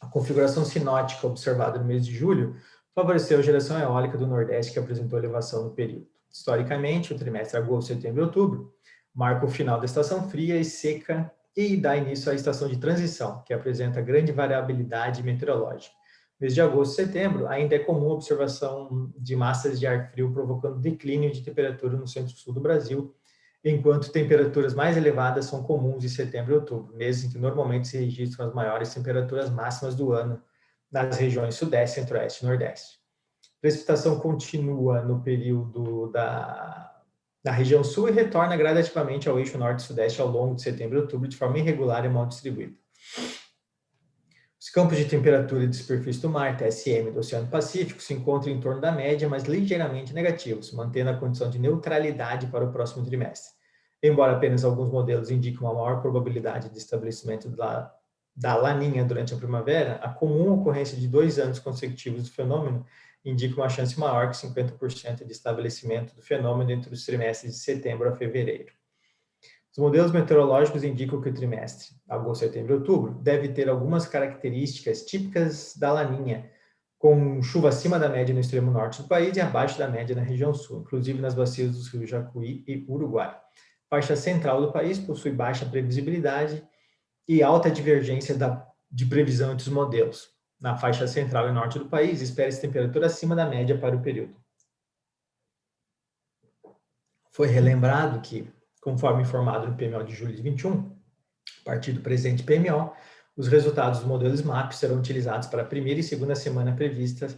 A configuração sinótica observada no mês de julho favoreceu a geração eólica do Nordeste, que apresentou elevação no período. Historicamente, o trimestre agosto, setembro e outubro marca o final da estação fria e seca e dá início à estação de transição, que apresenta grande variabilidade meteorológica. No mês de agosto e setembro, ainda é comum a observação de massas de ar frio provocando declínio de temperatura no centro-sul do Brasil, enquanto temperaturas mais elevadas são comuns em setembro e outubro, meses em que normalmente se registram as maiores temperaturas máximas do ano nas regiões sudeste, centro-oeste e nordeste. Precipitação continua no período da região sul e retorna gradativamente ao eixo norte-sudeste ao longo de setembro e outubro de forma irregular e mal distribuída. Os campos de temperatura e de superfície do mar, TSM, do Oceano Pacífico, se encontram em torno da média, mas ligeiramente negativos, mantendo a condição de neutralidade para o próximo trimestre. Embora apenas alguns modelos indiquem uma maior probabilidade de estabelecimento da laninha durante a primavera, a comum ocorrência de 2 anos consecutivos do fenômeno indica uma chance maior que 50% de estabelecimento do fenômeno entre os trimestres de setembro a fevereiro. Os modelos meteorológicos indicam que o trimestre, agosto, setembro e outubro, deve ter algumas características típicas da laninha, com chuva acima da média no extremo norte do país e abaixo da média na região sul, inclusive nas bacias dos rios Jacuí e Uruguai. A faixa central do país possui baixa previsibilidade e alta divergência de previsão entre os modelos. Na faixa central e norte do país, espera-se temperatura acima da média para o período. Foi relembrado que, conforme informado no PMO de julho de 21, a partir do presente PMO, os resultados dos modelos MAP serão utilizados para a primeira e segunda semana previstas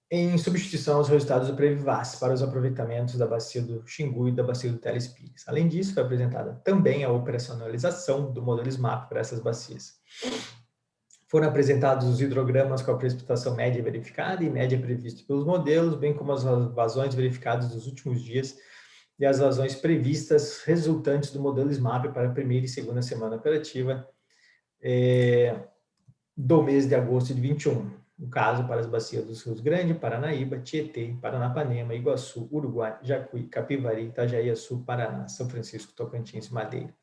em substituição aos resultados do Previvas para os aproveitamentos da bacia do Xingu e da bacia do Telespires. Além disso, foi apresentada também a operacionalização do modelo SMAP para essas bacias. Foram apresentados os hidrogramas com a precipitação média verificada e média prevista pelos modelos, bem como as vazões verificadas nos últimos dias e as vazões previstas resultantes do modelo SMAP para a primeira e segunda semana operativa do mês de agosto de 21. No caso, para as bacias dos rios Grande, Paranaíba, Tietê, Paranapanema, Iguaçu, Uruguai, Jacuí, Capivari, Itajaí-Açu, Paraná, São Francisco, Tocantins e Madeira.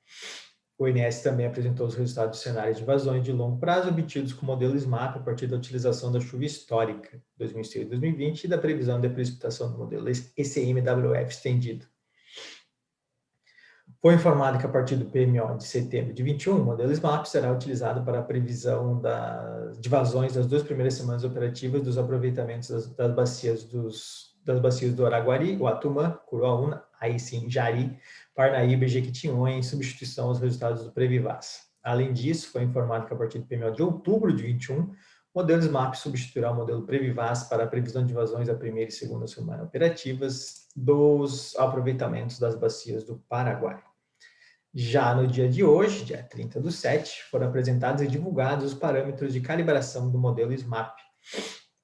O INS também apresentou os resultados dos cenários de vazões de longo prazo obtidos com o modelo SMAP a partir da utilização da chuva histórica 2006 e 2020 e da previsão de precipitação do modelo ECMWF estendido. Foi informado que a partir do PMO de setembro de 21, o modelo SMAP será utilizado para a previsão de vazões das 2 primeiras semanas operativas dos aproveitamentos das bacias do Araguari, Uatumã, Curuaúna, aí sim, Jari, Parnaíba e Jequitinhonha, em substituição aos resultados do Previvas. Além disso, foi informado que a partir do PMO de outubro de 21, o modelo SMAP substituirá o modelo Previvas para a previsão de vazões da primeira e segunda semana operativas dos aproveitamentos das bacias do Paraguai. Já no dia de hoje, dia 30/7, foram apresentados e divulgados os parâmetros de calibração do modelo SMAP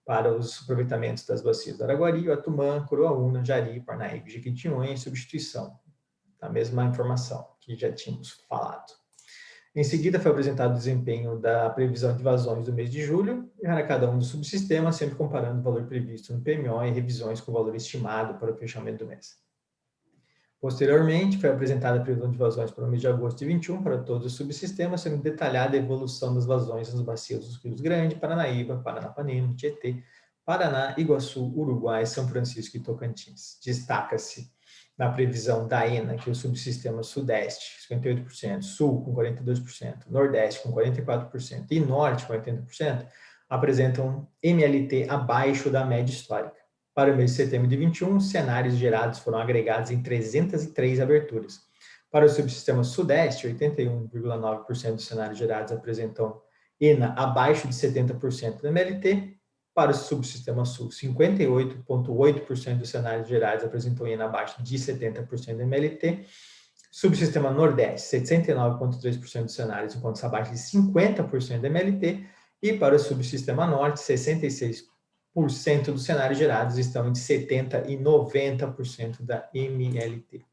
para os aproveitamentos das bacias do Araguari, Uatumã, Curuaúna, Jari, Parnaíba e Jequitinhonha em substituição da mesma informação que já tínhamos falado. Em seguida, foi apresentado o desempenho da previsão de vazões do mês de julho para cada um dos subsistemas, sempre comparando o valor previsto no PMO e revisões com o valor estimado para o fechamento do mês. Posteriormente, foi apresentada a previsão de vazões para o mês de agosto de 21 para todos os subsistemas, sendo detalhada a evolução das vazões nas bacias dos rios Grande, Paranaíba, Paranapanema, Tietê, Paraná, Iguaçu, Uruguai, São Francisco e Tocantins. Destaca-se na previsão da ENA que o subsistema Sudeste, 58%, Sul com 42%, Nordeste com 44% e Norte com 80%, apresentam MLT abaixo da média histórica. Para o mês de setembro de 21, cenários gerados foram agregados em 303 aberturas. Para o subsistema Sudeste, 81,9% dos cenários gerados apresentam ENA abaixo de 70% da MLT. Para o subsistema Sul, 58,8% dos cenários gerados apresentam ENA abaixo de 70% da MLT. Subsistema Nordeste, 69,3% dos cenários encontram-se abaixo de 50% da MLT. E para o subsistema Norte, 66% dos cenários gerados estão entre 70% e 90% da MLT.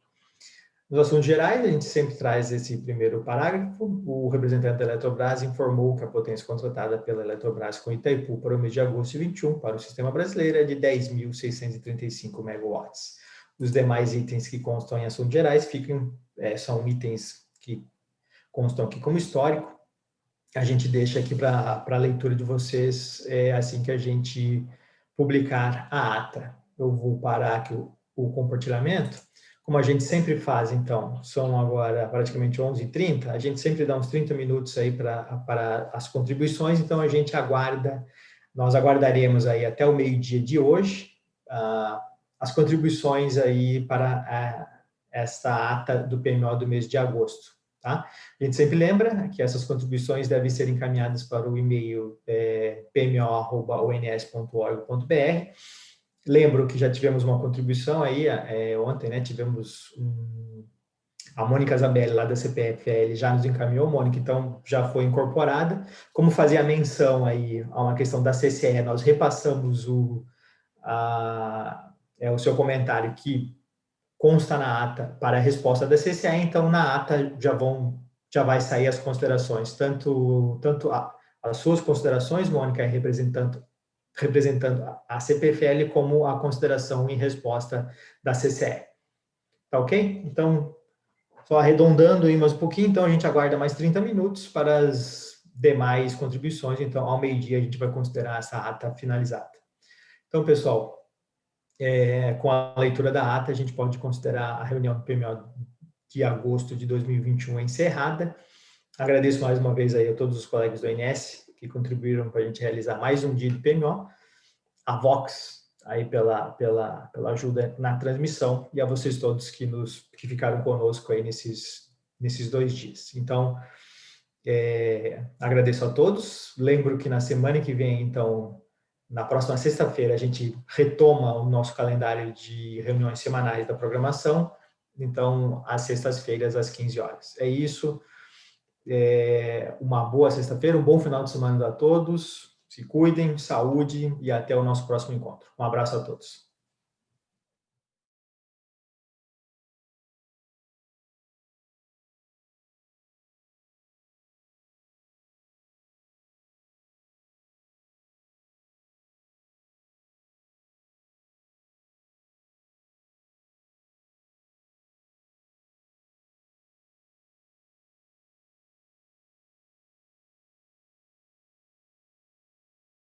Nos assuntos gerais, a gente sempre traz esse primeiro parágrafo. O representante da Eletrobras informou que a potência contratada pela Eletrobras com Itaipu para o mês de agosto de 21 para o sistema brasileiro é de 10.635 megawatts. Os demais itens que constam em assuntos gerais são itens que constam aqui como histórico. A gente deixa aqui para a leitura de vocês assim que a gente publicar a ata. Eu vou parar aqui o compartilhamento. como a gente sempre faz, então, são agora praticamente 11h30, a gente sempre dá uns 30 minutos aí para as contribuições, então a gente nós aguardaremos aí até o meio-dia de hoje, as contribuições aí para esta ata do PMO do mês de agosto, tá? A gente sempre lembra que essas contribuições devem ser encaminhadas para o e-mail pmo@ons.org.br. Lembro que já tivemos uma contribuição aí ontem, né? Tivemos a Mônica Zabelli, lá da CPFL, já nos encaminhou, Mônica, então já foi incorporada. Como fazia menção aí a uma questão da CCE, nós repassamos o seu comentário que consta na ata para a resposta da CCE, então na ata já vai sair as considerações, tanto as suas considerações, Mônica, representando a CPFL, como a consideração em resposta da CCE. Tá ok? Então, só arredondando aí mais um pouquinho, então a gente aguarda mais 30 minutos para as demais contribuições, então ao meio-dia a gente vai considerar essa ata finalizada. Então, pessoal, com a leitura da ata, a gente pode considerar a reunião do PMO de agosto de 2021 encerrada. Agradeço mais uma vez aí a todos os colegas do ONS que contribuíram para a gente realizar mais um dia de PMO, a Vox aí pela ajuda na transmissão, e a vocês todos que ficaram conosco aí nesses 2 dias. Então, agradeço a todos. Lembro que na semana que vem, então, na próxima sexta-feira, a gente retoma o nosso calendário de reuniões semanais da programação, então, às sextas-feiras, às 15 horas. É isso. Uma boa sexta-feira, um bom final de semana a todos. Se cuidem, saúde e até o nosso próximo encontro. Um abraço a todos.